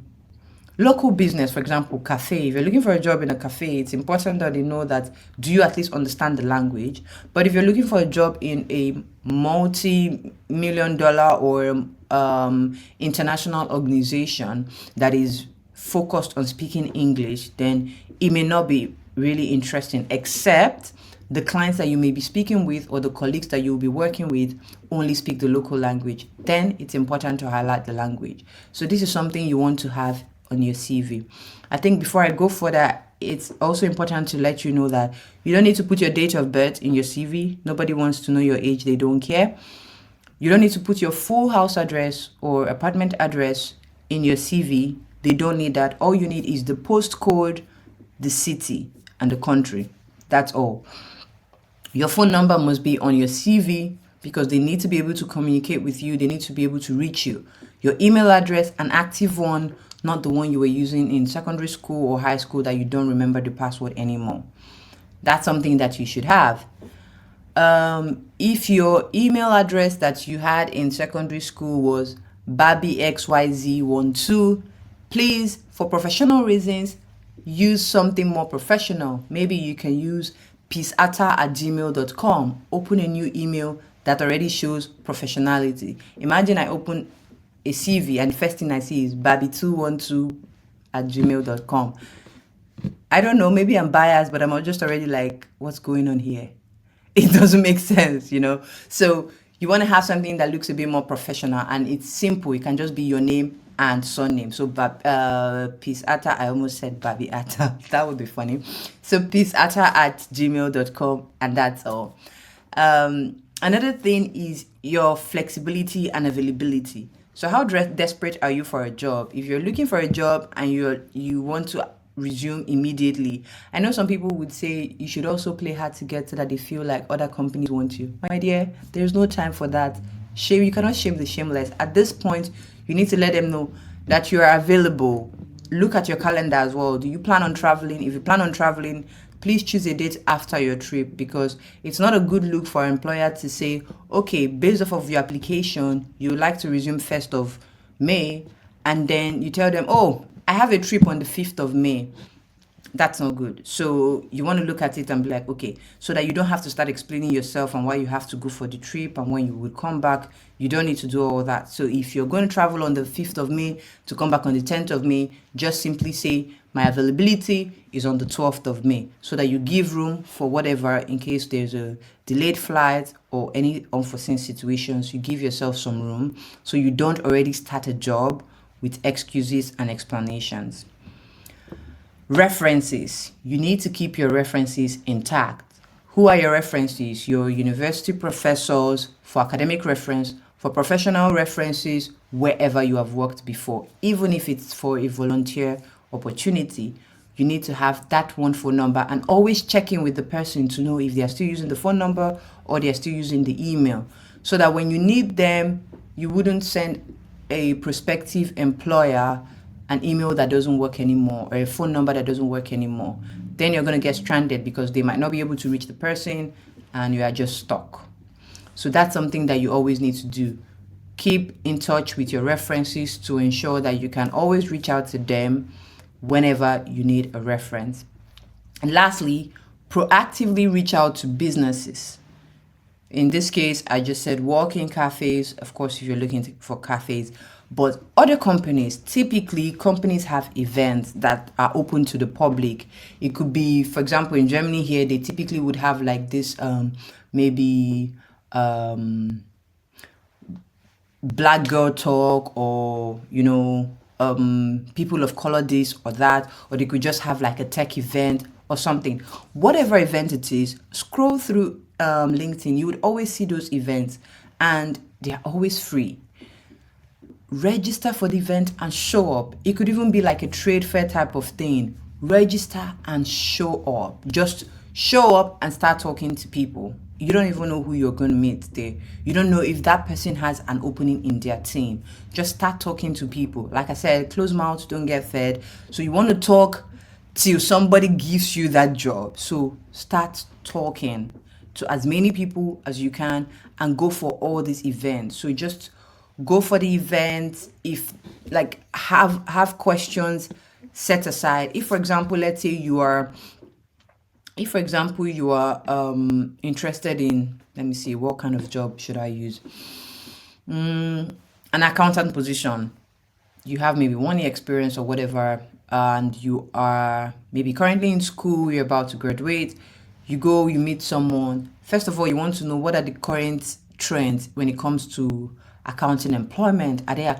Speaker 2: local business, for example, cafe. If you're looking for a job in a cafe, it's important that they know that, do you at least understand the language? But if you're looking for a job in a multi-million-dollar or international organization that is focused on speaking English, then it may not be really interesting, except the clients that you may be speaking with or the colleagues that you'll be working with only speak the local language. Then it's important to highlight the language. So this is something you want to have on your CV. I think before I go further, it's also important to let you know that you don't need to put your date of birth in your CV. Nobody wants to know your age. They don't care. You don't need to put your full house address or apartment address in your CV. They don't need that. All you need is the postcode, the city, and the country. That's all. Your phone number must be on your CV, because they need to be able to communicate with you. They need to be able to reach you. Your email address, an active one, not the one you were using in secondary school or high school that you don't remember the password anymore. That's something that you should have. If your email address that you had in secondary school was BarbieXYZ12, please, for professional reasons, use something more professional. Maybe you can use peaceatta@gmail.com. Open a new email that already shows professionality. Imagine I open a CV and the first thing I see is babi212@gmail.com. I don't know, maybe I'm biased, but I'm just already like, what's going on here? It doesn't make sense, So you want to have something that looks a bit more professional, and it's simple. It can just be your name and surname. So peaceatta, I almost said Babi Atta. That would be funny. So peaceatta@gmail.com, and that's all. Another thing is your flexibility and availability. So how desperate are you for a job? If you're looking for a job and you want to resume immediately, I know some people would say you should also play hard to get so that they feel like other companies want you. My dear, there's no time for that. You cannot shame the shameless. At this point, you need to let them know that you are available. Look at your calendar as well. Do you plan on traveling? If you plan on traveling, please choose a date after your trip, because it's not a good look for an employer to say, okay, based off of your application, you would like to resume 1st of May, and then you tell them, oh, I have a trip on the 5th of May. That's not good. So you want to look at it and be like, okay, so that you don't have to start explaining yourself and why you have to go for the trip and when you would come back. You don't need to do all that. So if you're going to travel on the 5th of May to come back on the 10th of May, just simply say my availability is on the 12th of May, so that you give room for whatever, in case there's a delayed flight or any unforeseen situations. You give yourself some room so you don't already start a job with excuses and explanations. References. You need to keep your references intact. Who are your references? Your university professors for academic reference, for professional references, wherever you have worked before. Even if it's for a volunteer opportunity, you need to have that one phone number, and always check in with the person to know if they are still using the phone number or they are still using the email, so that when you need them, you wouldn't send a prospective employer an email that doesn't work anymore or a phone number that doesn't work anymore. Then you're going to get stranded because they might not be able to reach the person and you are just stuck. So that's something that you always need to do. Keep in touch with your references to ensure that you can always reach out to them whenever you need a reference. And lastly, proactively reach out to businesses. In this case, I just said walk-in cafes, of course, if you're looking for cafes, but other companies, typically companies have events that are open to the public. It could be, for example, in Germany here, they typically would have like this, Black Girl Talk, or, people of color this or that, or they could just have like a tech event or something. Whatever event it is, scroll through LinkedIn, you would always see those events, and they are always free. Register for the event and show up. It could even be like a trade fair type of thing. Register and show up. Just show up and start talking to people. You don't even know who you're going to meet there. You don't know if that person has an opening in their team. Just start talking to people. Like I said, closed mouths don't get fed. So you want to talk till somebody gives you that job. So start talking to as many people as you can and go for all these events. So just go for the event. If have questions set aside. If for example, let's say you are interested in, let me see, what kind of job should I use? An accountant position. You have maybe 1 year experience or whatever, and you are maybe currently in school, you're about to graduate. You go, you meet someone. First of all, you want to know what are the current trends when it comes to accounting employment. Are they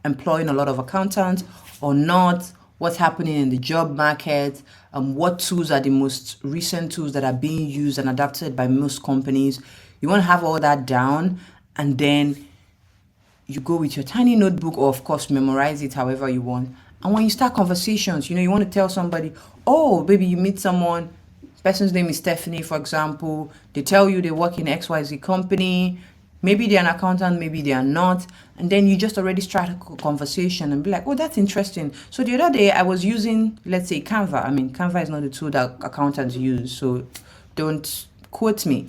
Speaker 2: employing a lot of accountants or not? What's happening in the job market? What tools are the most recent tools that are being used and adapted by most companies? You want to have all that down, and then you go with your tiny notebook, or of course memorize it however you want. And when you start conversations, you want to tell somebody, oh, maybe you meet someone, person's name is Stephanie, for example. They tell you they work in XYZ company. Maybe they're an accountant, maybe they are not. And then you just already start a conversation and be like, oh, that's interesting. So the other day I was using, let's say, Canva. I mean, Canva is not the tool that accountants use, so don't quote me.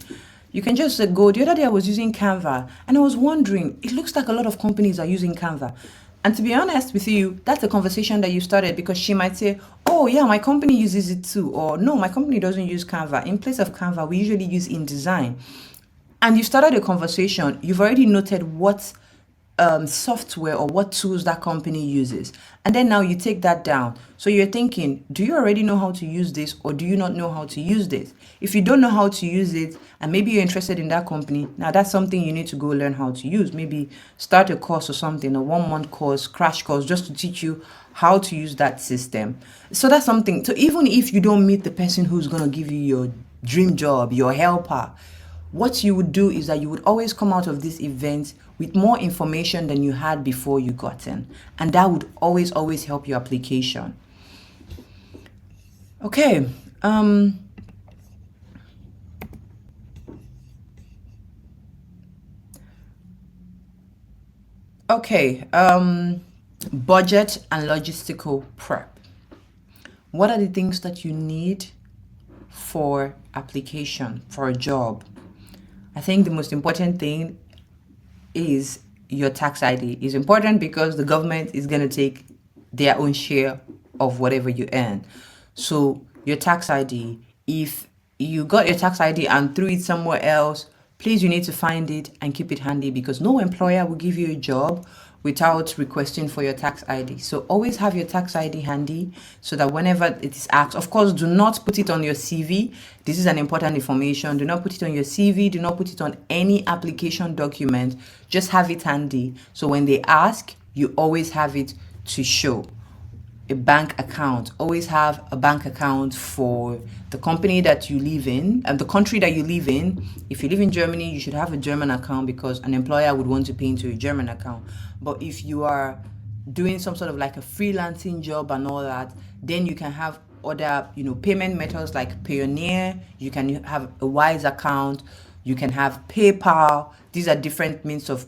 Speaker 2: You can just go, the other day I was using Canva and I was wondering, it looks like a lot of companies are using Canva. And to be honest with you, that's a conversation that you started, because she might say, oh yeah, my company uses it too, or no, my company doesn't use Canva. In place of Canva, we usually use InDesign. And you started a conversation, you've already noted what software or what tools that company uses. And then now you take that down. So you're thinking, do you already know how to use this, or do you not know how to use this? If you don't know how to use it and maybe you're interested in that company, now that's something you need to go learn how to use. Maybe start a course or something, a 1 month course, crash course, just to teach you how to use that system. So that's something. So even if you don't meet the person who's going to give you your dream job, your helper, what you would do is that you would always come out of this event with more information than you had before you got in. And that would always help your application. Okay. Okay. Budget and logistical prep. What are the things that you need for application for a job? I think the most important thing is your tax ID. Is important because the government is going to take their own share of whatever you earn. So your tax ID, if you got your tax ID and threw it somewhere else, please, you need to find it and keep it handy, because no employer will give you a job without requesting for your tax ID. So always have your tax ID handy so that whenever it is asked, of course, do not put it on your CV. This is an important information. Do not put it on your CV. Do not put it on any application document. Just have it handy. So when they ask, you always have it to show. A bank account. Always have a bank account for the company that you live in and the country that you live in. If you live in Germany, you should have a German account because an employer would want to pay into a German account. But if you are doing some sort of like a freelancing job and all that, then you can have other, payment methods like Payoneer. You can have a Wise account. You can have PayPal. These are different means of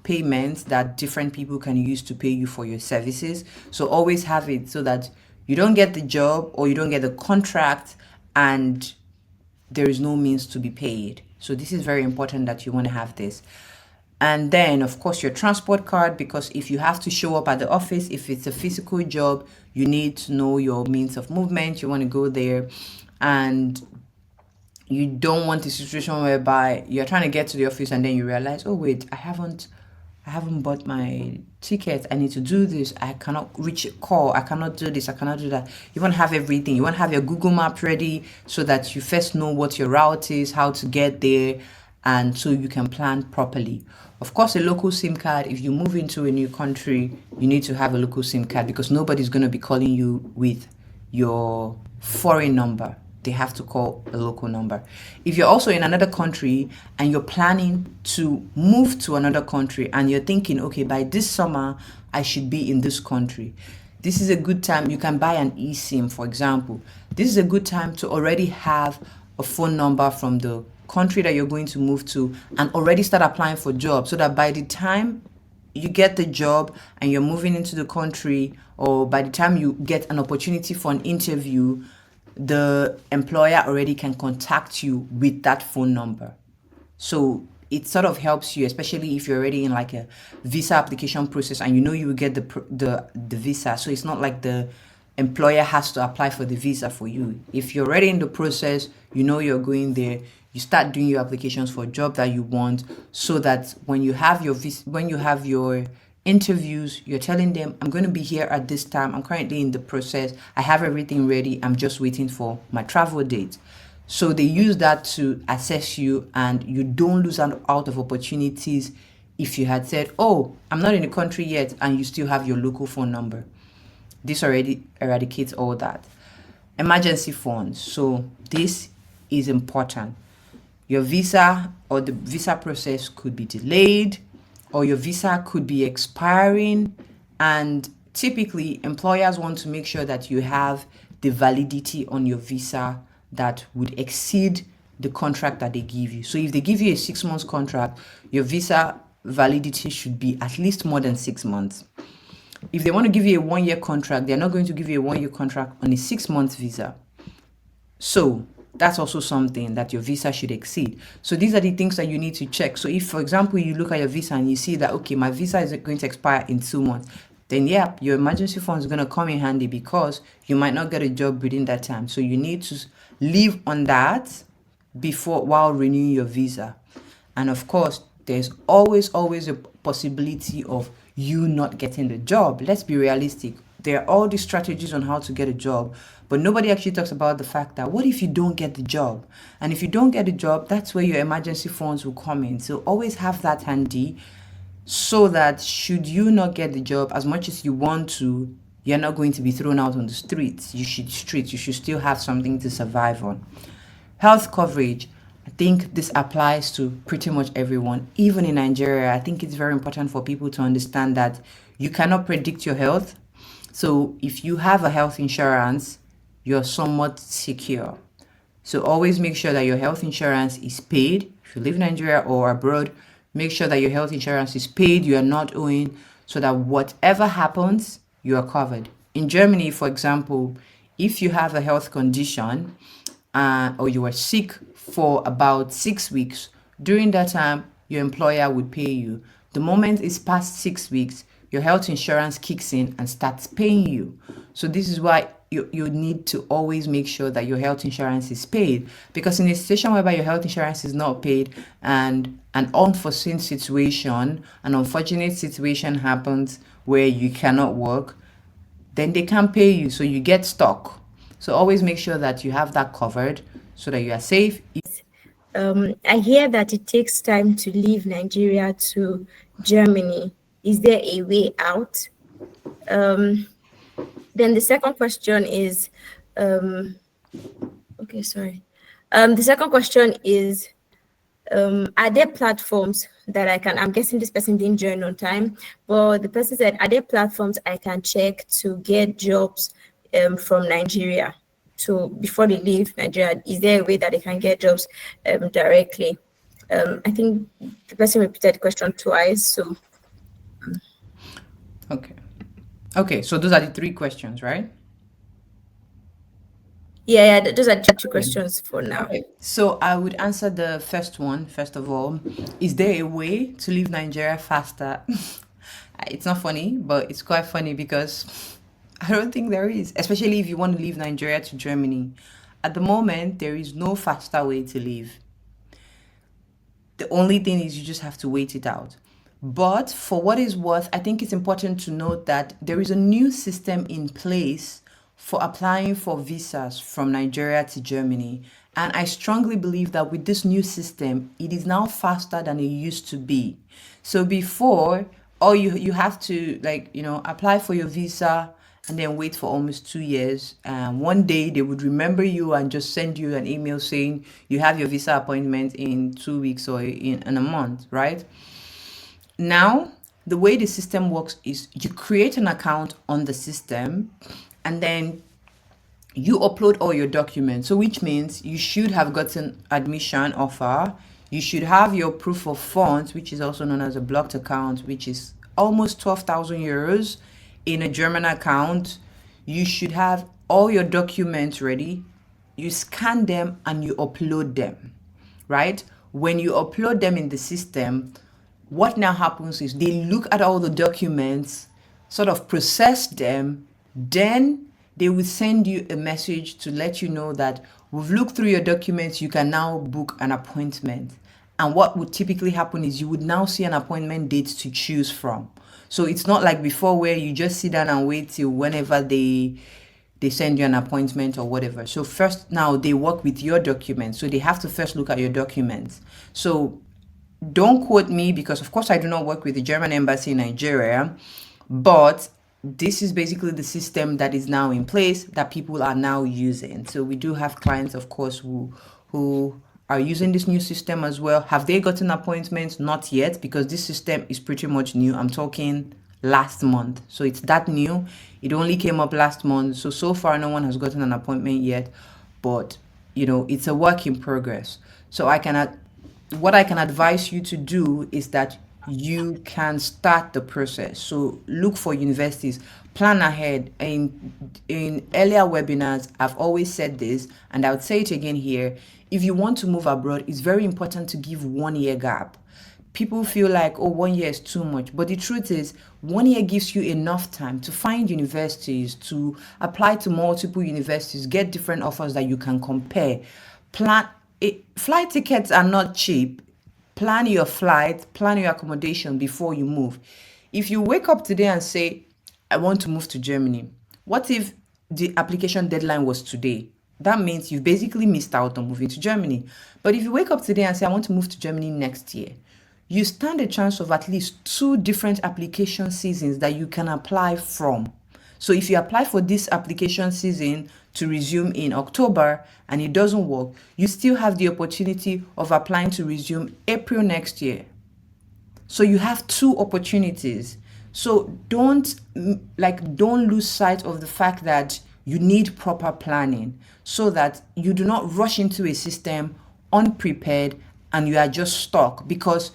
Speaker 2: payments that different people can use to pay you for your services. So always have it so that you don't get the job or you don't get the contract and there is no means to be paid. So this is very important that you want to have this. And then, of course, your transport card, because if you have to show up at the office, if it's a physical job, you need to know your means of movement. You want to go there, and you don't want a situation whereby you're trying to get to the office and then you realize, oh wait, I haven't bought my ticket. I need to do this. I cannot reach a call. I cannot do this. I cannot do that. You want to have everything. You want to have your Google Map ready so that you first know what your route is, how to get there, and so you can plan properly. Of course, a local SIM card. If you move into a new country, you need to have a local SIM card because nobody's going to be calling you with your foreign number. They have to call a local number. If you're also in another country and you're planning to move to another country and you're thinking, okay, by this summer, I should be in this country. This is a good time. You can buy an eSIM, for example. This is a good time to already have a phone number from the country that you're going to move to and already start applying for jobs so that by the time you get the job and you're moving into the country, or by the time you get an opportunity for an interview, the employer already can contact you with that phone number. So it sort of helps you, especially if you're already in like a visa application process and you know you will get the visa. So it's not like the employer has to apply for the visa for you. If you're already in the process, you know you're going there, you start doing your applications for a job that you want, so that when you have your interviews, you're telling them, I'm going to be here at this time. I'm currently in the process. I have everything ready. I'm just waiting for my travel date. So they use that to assess you, and you don't lose out of opportunities if you had said, oh, I'm not in the country yet, and you still have your local phone number. This already eradicates all that. Emergency funds. So this is important. Your visa or the visa process could be delayed, or your visa could be expiring, and typically employers want to make sure that you have the validity on your visa that would exceed the contract that they give you. So if they give you a 6 months contract, your visa validity should be at least more than 6 months. If they want to give you a 1 year contract, they're not going to give you a 1 year contract on a 6 month visa. So that's also something that your visa should exceed. So these are the things that you need to check. So if, for example, you look at your visa and you see that, okay, my visa is going to expire in 2 months, then yeah, your emergency fund is going to come in handy because you might not get a job within that time. So you need to live on that while renewing your visa. And of course, there's always a possibility of you not getting the job. Let's be realistic. There are all these strategies on how to get a job, but nobody actually talks about the fact that what if you don't get the job? And if you don't get the job, that's where your emergency funds will come in. So always have that handy so that should you not get the job as much as you want to, you're not going to be thrown out on the streets. You should still have something to survive on. Health coverage. I think this applies to pretty much everyone. Even in Nigeria, I think it's very important for people to understand that you cannot predict your health. So if you have a health insurance, you're somewhat secure. So always make sure that your health insurance is paid. If you live in Nigeria or abroad, make sure that your health insurance is paid, you are not owing, so that whatever happens, you are covered. In Germany, for example, if you have a health condition or you are sick for about 6 weeks, during that time, your employer would pay you. The moment it's past 6 weeks, your health insurance kicks in and starts paying you. So this is why you need to always make sure that your health insurance is paid, because in a situation whereby your health insurance is not paid and an unforeseen situation, an unfortunate situation happens where you cannot work, then they can't pay you, so you get stuck. So always make sure that you have that covered so that you are safe.
Speaker 1: I hear that it takes time to leave Nigeria to Germany. Is there a way out? Then the second question is, the second question is, are there platforms that I'm guessing this person didn't join on time, but the person said, are there platforms I can check to get jobs from Nigeria? So before they leave Nigeria, is there a way that they can get jobs directly? I think the person repeated the question twice, so.
Speaker 2: Okay, so those are the 3 questions, right?
Speaker 1: Yeah, those are the 2 questions for now.
Speaker 2: Okay, so I would answer the first one, first of all. Is there a way to leave Nigeria faster? It's not funny, but it's quite funny because I don't think there is, especially if you want to leave Nigeria to Germany. At the moment, there is no faster way to leave. The only thing is you just have to wait it out. But for what is worth, I think it's important to note that there is a new system in place for applying for visas from Nigeria to Germany. And I strongly believe that with this new system, it is now faster than it used to be. So before, you have to apply for your visa and then wait for almost 2 years. One day they would remember you and just send you an email saying you have your visa appointment in 2 weeks or in a month, right? Now, the way the system works is you create an account on the system and then you upload all your documents. So which means you should have gotten admission offer. You should have your proof of funds, which is also known as a blocked account, which is almost 12,000 euros in a German account. You should have all your documents ready. You scan them and you upload them, right? When you upload them in the system, what now happens is they look at all the documents, sort of process them, then they will send you a message to let you know that we've looked through your documents, you can now book an appointment. And what would typically happen is you would now see an appointment date to choose from. So it's not like before where you just sit down and wait till whenever they send you an appointment or whatever. So first now they work with your documents. So they have to first look at your documents. So don't quote me because of course I do not work with the German embassy in Nigeria, but this is basically the system that is now in place that people are now using. So we do have clients, of course, who are using this new system as well. Have they gotten appointments? Not yet, because this system is pretty much new. I'm talking last month. So it's that new. It only came up last month. So far, no one has gotten an appointment yet, but it's a work in progress. So what I can advise you to do is that you can start the process. So look for universities, plan ahead. In earlier webinars, I've always said this, and I would say it again here. If you want to move abroad, it's very important to give 1 year gap. people feel like, oh, 1 year is too much. But the truth is, 1 year gives you enough time to find universities, to apply to multiple universities, get different offers that you can compare. Flight tickets are not cheap. Plan your flight, plan your accommodation before you move. If you wake up today and say, I want to move to Germany, what if the application deadline was today? That means you've basically missed out on moving to Germany. But if you wake up today and say, I want to move to Germany next year, you stand a chance of at least 2 different application seasons that you can apply from. So if you apply for this application season to resume in October and it doesn't work, you still have the opportunity of applying to resume April next year. So you have 2 opportunities. So don't lose sight of the fact that you need proper planning so that you do not rush into a system unprepared and you are just stuck, because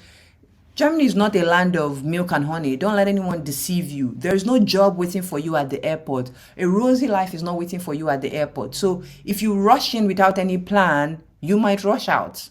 Speaker 2: Germany is not a land of milk and honey. Don't let anyone deceive you. There is no job waiting for you at the airport. A rosy life is not waiting for you at the airport. So if you rush in without any plan, you might rush out.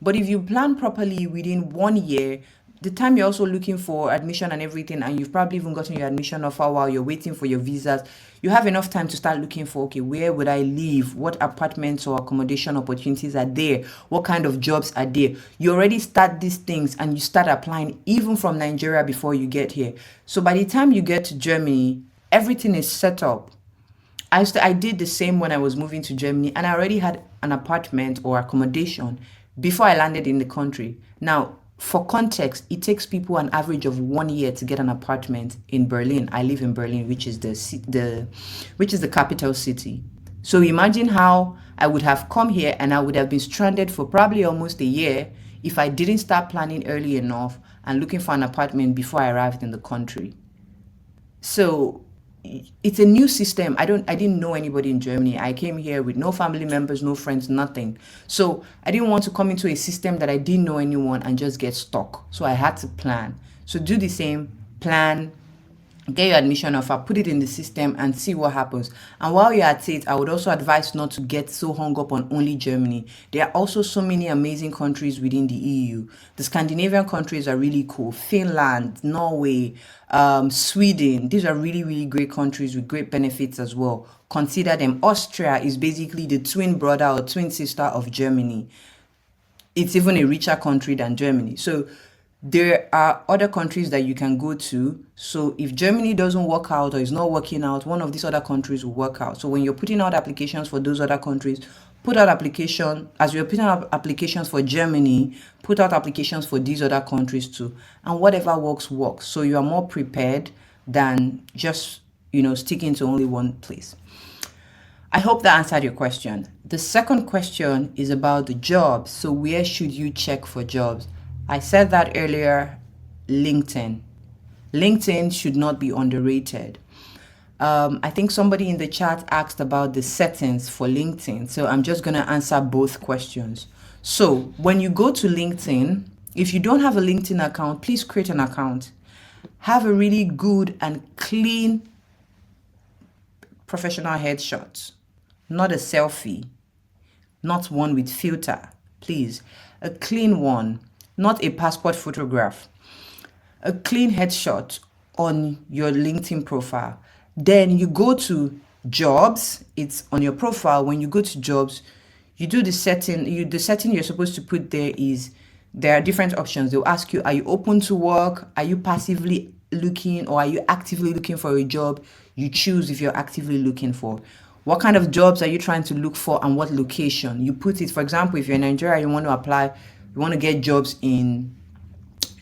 Speaker 2: But if you plan properly within 1 year, the time you're also looking for admission and everything, and you've probably even gotten your admission offer while you're waiting for your visas, you have enough time to start looking for, okay, where would I live? What apartments or accommodation opportunities are there? What kind of jobs are there? You already start these things and you start applying even from Nigeria before you get here. So by the time you get to Germany, everything is set up. I did the same when I was moving to Germany, and I already had an apartment or accommodation before I landed in the country. Now, for context, it takes people an average of 1 year to get an apartment in Berlin. I live in Berlin, which is the capital city. So imagine how I would have come here and I would have been stranded for probably almost a year if I didn't start planning early enough and looking for an apartment before I arrived in the country. So it's a new system. I didn't know anybody in Germany. I came here with no family members, no friends, nothing. So I didn't want to come into a system that I didn't know anyone and just get stuck. So I had to plan. So do the same, plan, get your admission offer, put it in the system and see what happens. And while you're at it, I would also advise not to get so hung up on only Germany. There are also so many amazing countries within the EU. The Scandinavian countries are really cool. Finland, Norway, Sweden. These are really, really great countries with great benefits as well. Consider them. Austria is basically the twin brother or twin sister of Germany. It's even a richer country than Germany. So there are other countries that you can go to. So if Germany doesn't work out or is not working out, one of these other countries will work out. So when you're putting out applications for those other countries, put out application as you're putting out applications for Germany, put out applications for these other countries too. And whatever works, works. So you are more prepared than just, sticking to only one place. I hope that answered your question. The second question is about the jobs. So where should you check for jobs? I said that earlier, LinkedIn. LinkedIn should not be underrated. I think somebody in the chat asked about the settings for LinkedIn. So I'm just going to answer both questions. So when you go to LinkedIn, if you don't have a LinkedIn account, please create an account. Have a really good and clean professional headshot, not a selfie, not one with filter, please. A clean one. Not a passport photograph, a clean headshot on your LinkedIn profile. Then you go to jobs, it's on your profile. When you go to jobs, you do the setting, the setting you're supposed to put there is, there are different options. They'll ask you, are you open to work? Are you passively looking or are you actively looking for a job? You choose if you're actively looking for. What kind of jobs are you trying to look for and what location? You put it, for example, if you're in Nigeria, you want to apply, you want to get jobs in,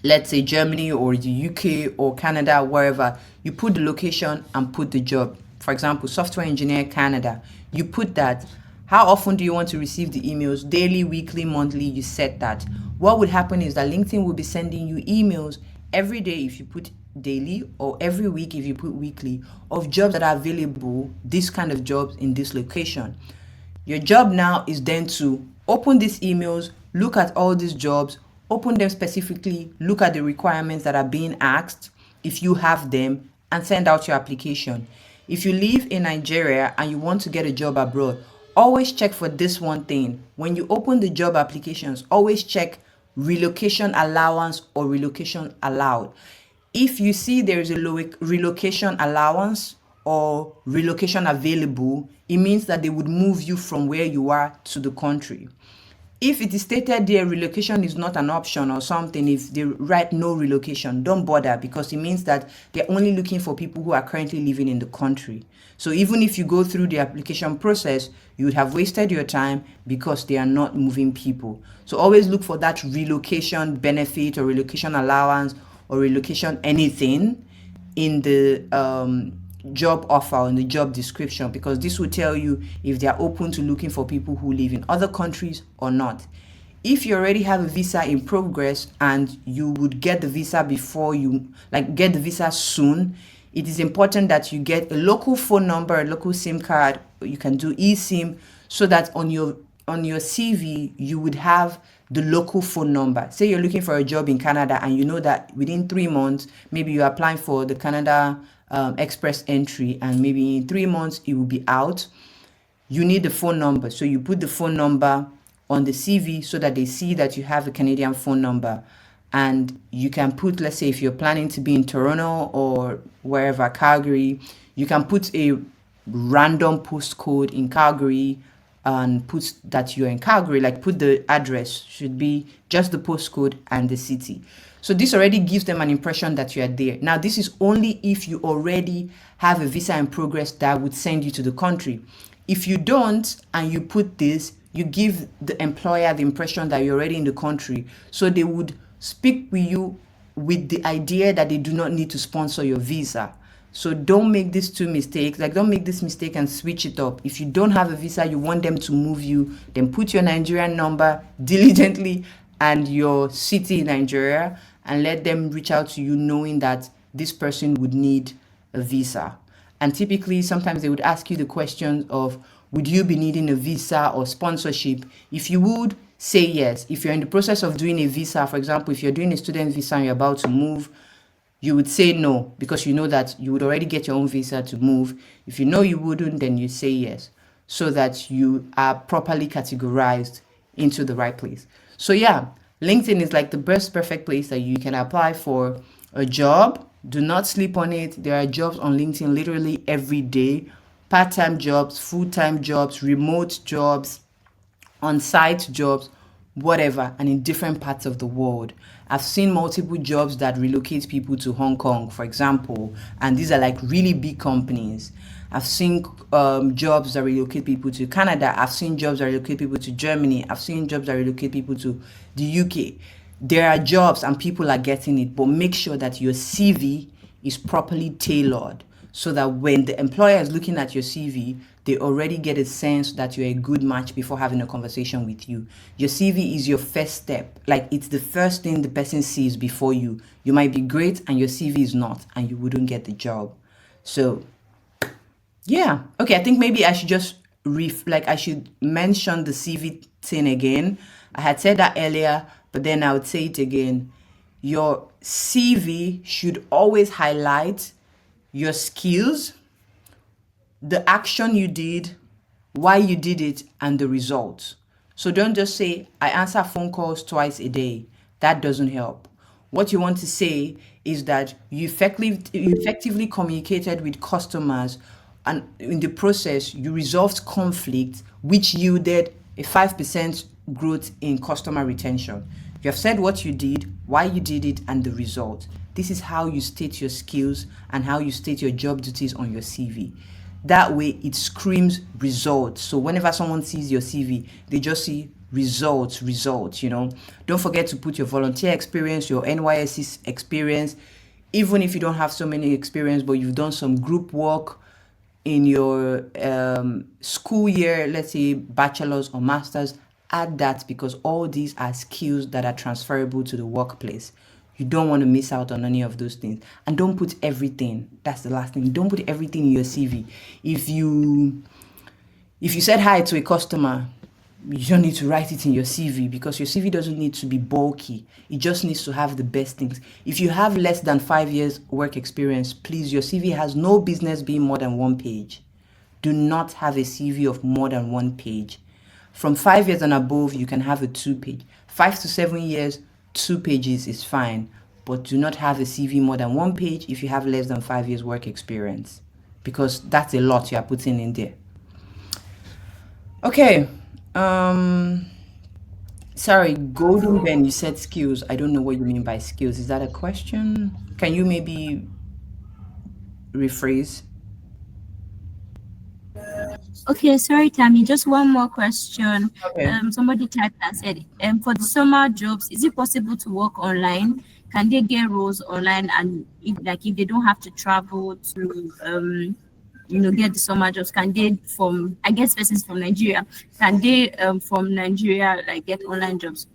Speaker 2: let's say, Germany or the UK or Canada, wherever, you put the location and put the job. For example, software engineer, Canada, you put that. How often do you want to receive the emails? Daily, weekly, monthly, you set that. What would happen is that LinkedIn will be sending you emails every day if you put daily, or every week if you put weekly, of jobs that are available, this kind of jobs in this location. Your job now is then to open these emails, look at all these jobs, open them specifically, look at the requirements that are being asked, if you have them, and send out your application. If you live in Nigeria and you want to get a job abroad, always check for this one thing. When you open the job applications, always check relocation allowance or relocation allowed. If you see there is a relocation allowance or relocation available, it means that they would move you from where you are to the country. If it is stated there relocation is not an option or something, if they write no relocation, don't bother, because it means that they're only looking for people who are currently living in the country. So even if you go through the application process, you would have wasted your time because they are not moving people. So always look for that relocation benefit or relocation allowance or relocation anything in the job offer or in the job description, because this will tell you if they are open to looking for people who live in other countries or not. If you already have a visa in progress and you would get the visa before you get the visa soon, it is important that you get a local phone number, a local SIM card. You can do eSIM, so that on your CV you would have the local phone number. Say you're looking for a job in Canada and you know that within 3 months, maybe you're applying for the Canada Express entry, and maybe in 3 months it will be out. You need the phone number, so you put the phone number on the CV so that they see that you have a Canadian phone number. And you can put, let's say if you're planning to be in Toronto or wherever, Calgary, you can put a random postcode in Calgary and put that you're in Calgary, like put the address, should be just the postcode and the city. So this already gives them an impression that you are there. Now, this is only if you already have a visa in progress that would send you to the country. If you don't and you put this, you give the employer the impression that you're already in the country. So they would speak with you with the idea that they do not need to sponsor your visa. So don't make these two mistakes. Don't make this mistake and switch it up. If you don't have a visa, you want them to move you, then put your Nigerian number diligently and your city in Nigeria, and let them reach out to you knowing that this person would need a visa. And typically, sometimes they would ask you the question of, would you be needing a visa or sponsorship? If you would, say yes. If you're in the process of doing a visa, for example, if you're doing a student visa and you're about to move, you would say no, because you know that you would already get your own visa to move. If you know you wouldn't, then you say yes, so that you are properly categorized into the right place. So yeah, LinkedIn is like the best perfect place that you can apply for a job. Do not sleep on it. There are jobs on LinkedIn literally every day. Part-time jobs, full-time jobs, remote jobs, on-site jobs, whatever, and in different parts of the world. I've seen multiple jobs that relocate people to Hong Kong, for example, and these are like really big companies. I've seen jobs that relocate people to Canada. I've seen jobs that relocate people to Germany. I've seen jobs that relocate people to the UK. There are jobs and people are getting it, but make sure that your CV is properly tailored, so that when the employer is looking at your CV, they already get a sense that you're a good match before having a conversation with you. Your CV is your first step. It's the first thing the person sees before you. You might be great and your CV is not, and you wouldn't get the job. So yeah, okay, I think maybe I should just I should mention the CV thing again. I had said that earlier, but then I would say it again. Your CV should always highlight your skills, the action you did, why you did it, and the results. So don't just say, I answer phone calls twice a day. That doesn't help. What you want to say is that you effectively communicated with customers, and in the process, you resolved conflict, which yielded a 5% growth in customer retention. You have said what you did, why you did it, and the result. This is how you state your skills and how you state your job duties on your CV. That way, it screams results. So whenever someone sees your CV, they just see results. Don't forget to put your volunteer experience, your NYSC experience. Even if you don't have so many experience, but you've done some group work in your school year, let's say bachelor's or master's, add that, because all these are skills that are transferable to the workplace. You don't want to miss out on any of those things. And don't put everything. That's the last thing. Don't put everything in your CV. If you said hi to a customer, you don't need to write it in your CV, because your CV doesn't need to be bulky. It just needs to have the best things. If you have less than 5 years work experience, please, your CV has no business being more than 1 page. Do not have a CV of more than 1 page. From 5 years and above, you can have a 2-page. 5 to 7 years, 2 pages is fine, but do not have a CV more than 1 page if you have less than 5 years work experience, because that's a lot you are putting in there. Okay. Sorry, Golden Ben, you said skills. I don't know what you mean by skills. Is that a question? Can you maybe rephrase?
Speaker 1: Okay, sorry, Tammy. Just one more question.
Speaker 2: Okay.
Speaker 1: Somebody typed and said, for the summer jobs, is it possible to work online? Can they get roles online, and if they don't have to travel to get the summer jobs? Can they from, I guess, persons from Nigeria, can they from Nigeria get online jobs?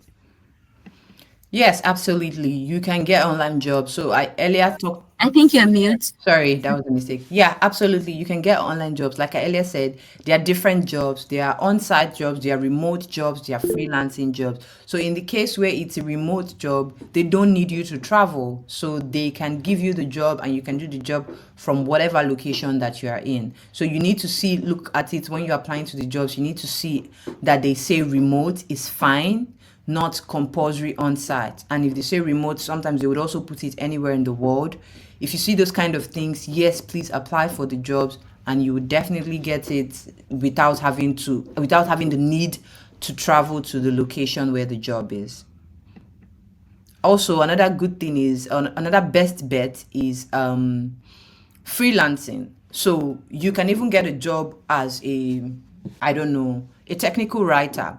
Speaker 2: Yes, absolutely. You can get online jobs. So I earlier talked.
Speaker 1: I think you're mute.
Speaker 2: Sorry, that was a mistake. Yeah, absolutely. You can get online jobs. Like I earlier said, there are different jobs. There are on-site jobs, there are remote jobs, there are freelancing jobs. So in the case where it's a remote job, they don't need you to travel. So they can give you the job and you can do the job from whatever location that you are in. So you need to look at it when you're applying to the jobs. You need to see that they say remote is fine, not compulsory on-site. And if they say remote, sometimes they would also put it anywhere in the world. If you see those kind of things, yes, please apply for the jobs and you would definitely get it without having the need to travel to the location where the job is. Also, another good thing is, another best bet is freelancing. So you can even get a job as a technical writer.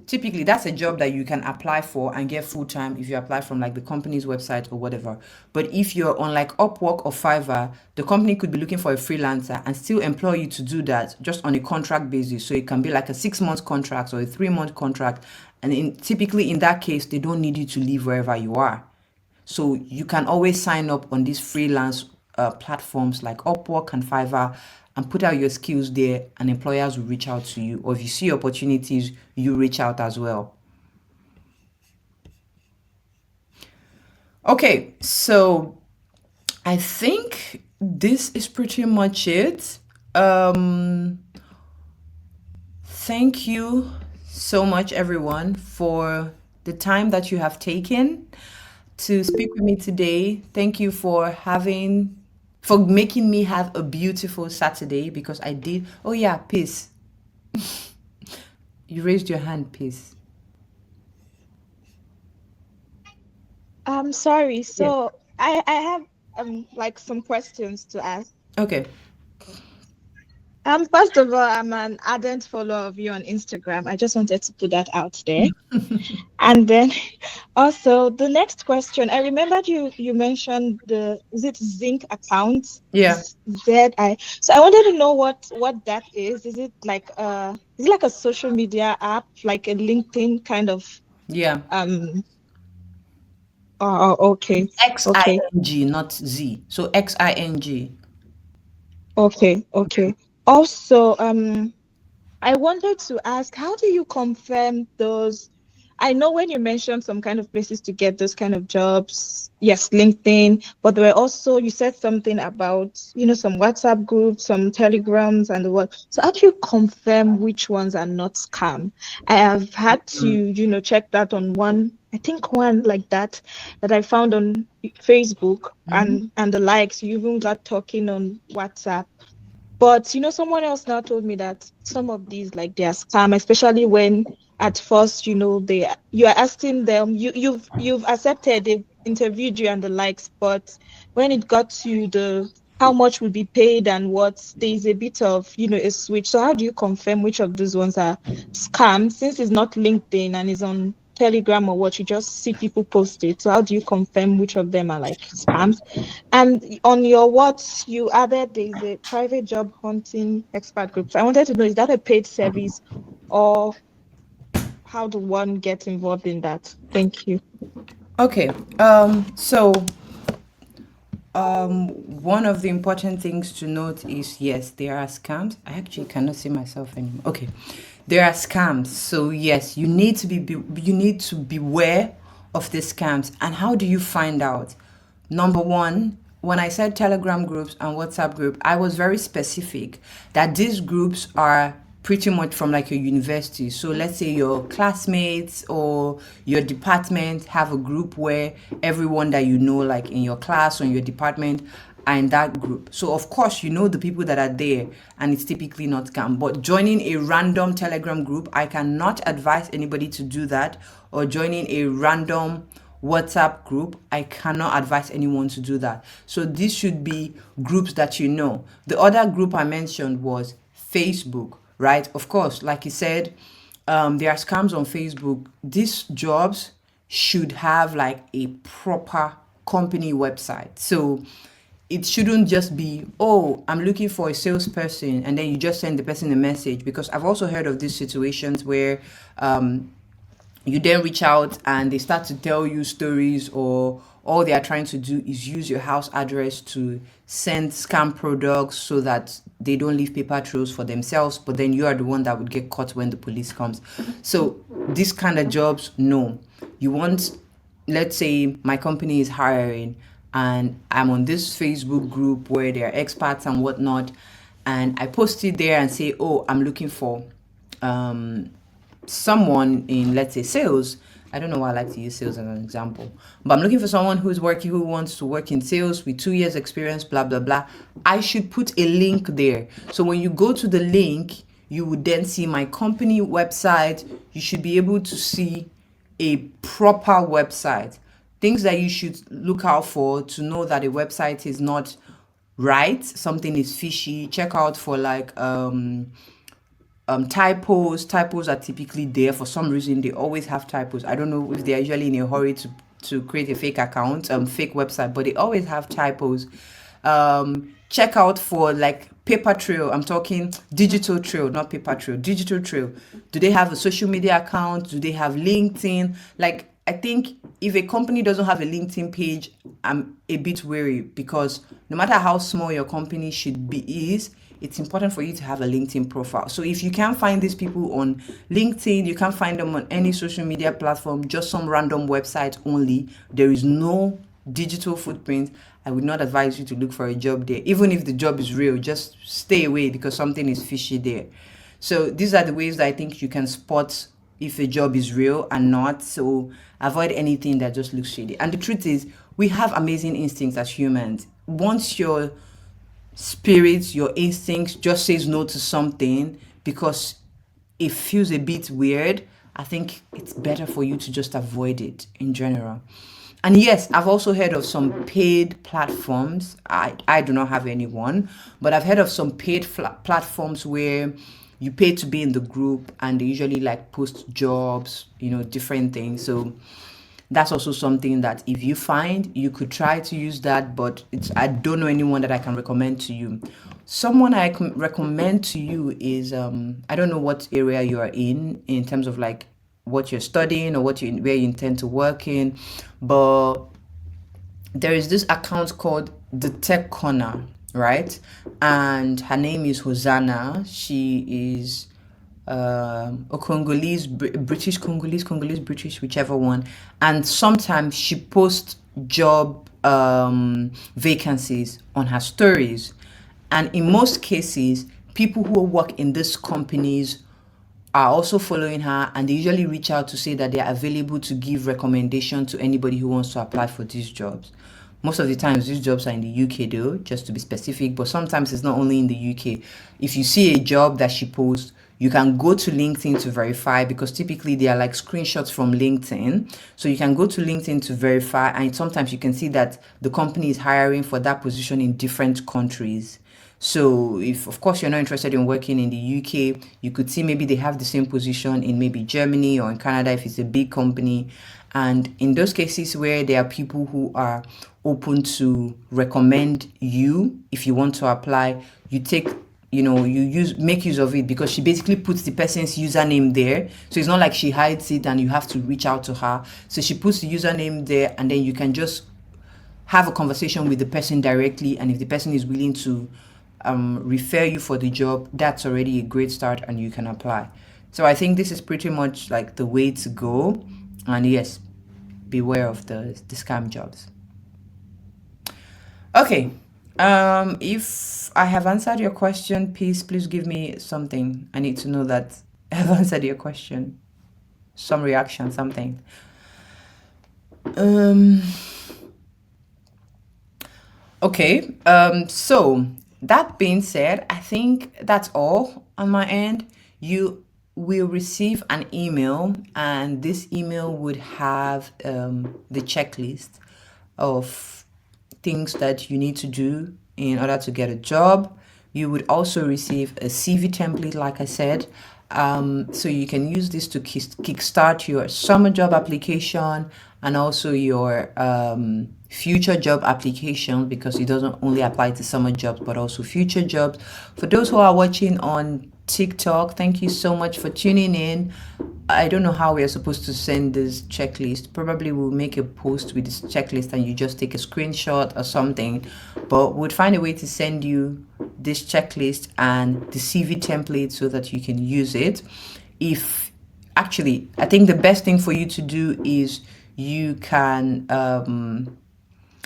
Speaker 2: Typically, that's a job that you can apply for and get full time if you apply from the company's website or whatever. But if you're on Upwork or Fiverr, the company could be looking for a freelancer and still employ you to do that just on a contract basis. So it can be like a 6-month contract or a 3-month contract. And typically in that case, they don't need you to leave wherever you are. So you can always sign up on these freelance platforms like Upwork and Fiverr and put out your skills there, and employers will reach out to you. Or if you see opportunities, you reach out as well. Okay, so I think this is pretty much it. Thank you so much, everyone, for the time that you have taken to speak with me today. Thank you for making me have a beautiful Saturday, because I did. Oh yeah, Peace. You raised your hand, Peace.
Speaker 3: I'm sorry. So I have some questions to ask.
Speaker 2: Okay.
Speaker 3: First of all, I'm an ardent follower of you on Instagram. I just wanted to put that out there. And then also the next question, I remembered you mentioned is it Zinc account?
Speaker 2: Yeah.
Speaker 3: So I wanted to know what that is. Is it like a social media app, like a LinkedIn kind of?
Speaker 2: Yeah.
Speaker 3: Oh, okay.
Speaker 2: XING, not Z. So XING.
Speaker 3: Okay. Also, I wanted to ask, how do you confirm those? I know when you mentioned some kind of places to get those kind of jobs, yes, LinkedIn, but there were also, you said something about, some WhatsApp groups, some Telegrams and what. So how do you confirm which ones are not scam? I have had to, check that on one like that I found on Facebook and the likes. You even got talking on WhatsApp. But someone else now told me that some of these they are scam, especially when at first you are asking them, you've accepted, they've interviewed you and the likes, but when it got to the how much will be paid and what, there's a bit of a switch. So how do you confirm which of those ones are scam, since it's not LinkedIn and it's on Telegram or what, you just see people post it? So how do you confirm which of them are scams? And on your what you added, there's a private job hunting expert group. So I wanted to know, is that a paid service, or how do one get involved in that? Thank you.
Speaker 2: Okay. So one of the important things to note is, yes, there are scams. I actually cannot see myself anymore. Okay. There are scams. So yes, you need to beware of the scams. And how do you find out? Number one, when I said Telegram groups and WhatsApp group, I was very specific that these groups are pretty much from like your university. So let's say your classmates or your department have a group where everyone that you know, like in your class or in your department, are in that group. So of course you know the people that are there, and it's typically not scam. But joining a random Telegram group, I cannot advise anybody to do that. Or joining a random WhatsApp group, I cannot advise anyone to do that. So this should be groups that you know. The other group I mentioned was Facebook, right? Of course, like you said, there are scams on Facebook. These jobs should have like a proper company website. So it shouldn't just be, oh, I'm looking for a salesperson, and then you just send the person a message. Because I've also heard of these situations where you then reach out and they start to tell you stories, or all they are trying to do is use your house address to send scam products so that they don't leave paper trails for themselves, but then you are the one that would get caught when the police comes. So these kind of jobs, no. You want, let's say my company is hiring and I'm on this Facebook group where there are experts and whatnot, and I post it there and say, oh, I'm looking for someone in, let's say, sales. I don't know why I like to use sales as an example, but I'm looking for someone who wants to work in sales with 2 years experience, blah, blah, blah. I should put a link there. So when you go to the link, you would then see my company website. You should be able to see a proper website. Things that you should look out for to know that a website is not right, something is fishy. Check out for like typos. Typos are typically there for some reason. They always have typos. I don't know if they're usually in a hurry to create a fake account, fake website, but they always have typos. Check out for like paper trail. I'm talking digital trail, not paper trail, digital trail. Do they have a social media account? Do they have LinkedIn? Like, I think if a company doesn't have a LinkedIn page, I'm a bit wary, because no matter how small your company it's important for you to have a LinkedIn profile. So if you can't find these people on LinkedIn, you can't find them on any social media platform, just some random website only, there is no digital footprint, I would not advise you to look for a job there. Even if the job is real, just stay away because something is fishy there. So these are the ways that I think you can spot if a job is real and not. So avoid anything that just looks shady. And the truth is, we have amazing instincts as humans. Once your spirit, your instincts just says no to something because it feels a bit weird, I think it's better for you to just avoid it in general. And yes, I've also heard of some paid platforms. I do not have anyone, but I've heard of some paid platforms where you pay to be in the group, and they usually like post jobs, different things. So that's also something that if you find, you could try to use that, but I don't know anyone that I can recommend to you. Someone I can recommend to you is, I don't know what area you are in terms of like what you're studying or where you intend to work in, but there is this account called The Tech Corner, right? And her name is Hosanna. She is a Congolese, British, whichever one. And sometimes she posts job vacancies on her stories. And in most cases, people who work in these companies are also following her, and they usually reach out to say that they are available to give recommendation to anybody who wants to apply for these jobs. Most of the times, these jobs are in the UK though, just to be specific, but sometimes it's not only in the UK. If you see a job that she posts, you can go to LinkedIn to verify, because typically they are like screenshots from LinkedIn. So you can go to LinkedIn to verify, and sometimes you can see that the company is hiring for that position in different countries. So if, of course, you're not interested in working in the UK, you could see maybe they have the same position in maybe Germany or in Canada if it's a big company. And in those cases where there are people who are open to recommend you, if you want to apply, you make use of it, because she basically puts the person's username there. So it's not like she hides it and you have to reach out to her. So she puts the username there, and then you can just have a conversation with the person directly. And if the person is willing to refer you for the job, that's already a great start, and you can apply. So I think this is pretty much like the way to go. And yes, beware of the scam jobs. Okay, If I have answered your question, please give me something. I need to know that I have answered your question. Some reaction, something. Okay. So that being said, I think that's all on my end. You will receive an email, and this email would have the checklist of things that you need to do in order to get a job. You would also receive a CV template, like I said. So you can use this to kickstart your summer job application and also your future job application, because it doesn't only apply to summer jobs but also future jobs. For those who are watching on TikTok, thank you so much for tuning in. I don't know how we are supposed to send this checklist. Probably we'll make a post with this checklist and you just take a screenshot or something, but we'll find a way to send you this checklist and the CV template so that you can use it. If actually, I think the best thing for you to do is you can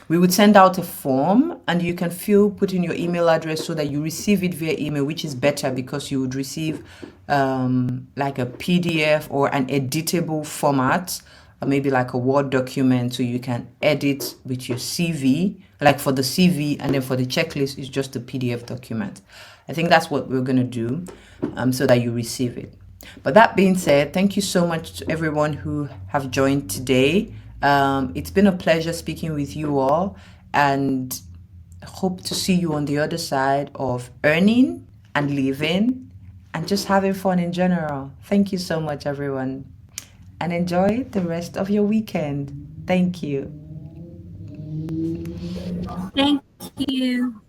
Speaker 2: we would send out a form and you can put in your email address so that you receive it via email, which is better because you would receive like a PDF or an editable format, or maybe like a Word document, so you can edit with your CV. Like for the CV, and then for the checklist, it's just a PDF document. I think that's what we're going to do so that you receive it. But that being said, thank you so much to everyone who have joined today. It's been a pleasure speaking with you all, and hope to see you on the other side of earning and living and just having fun in general. Thank you so much, everyone, and enjoy the rest of your weekend. Thank you.
Speaker 1: Thank you.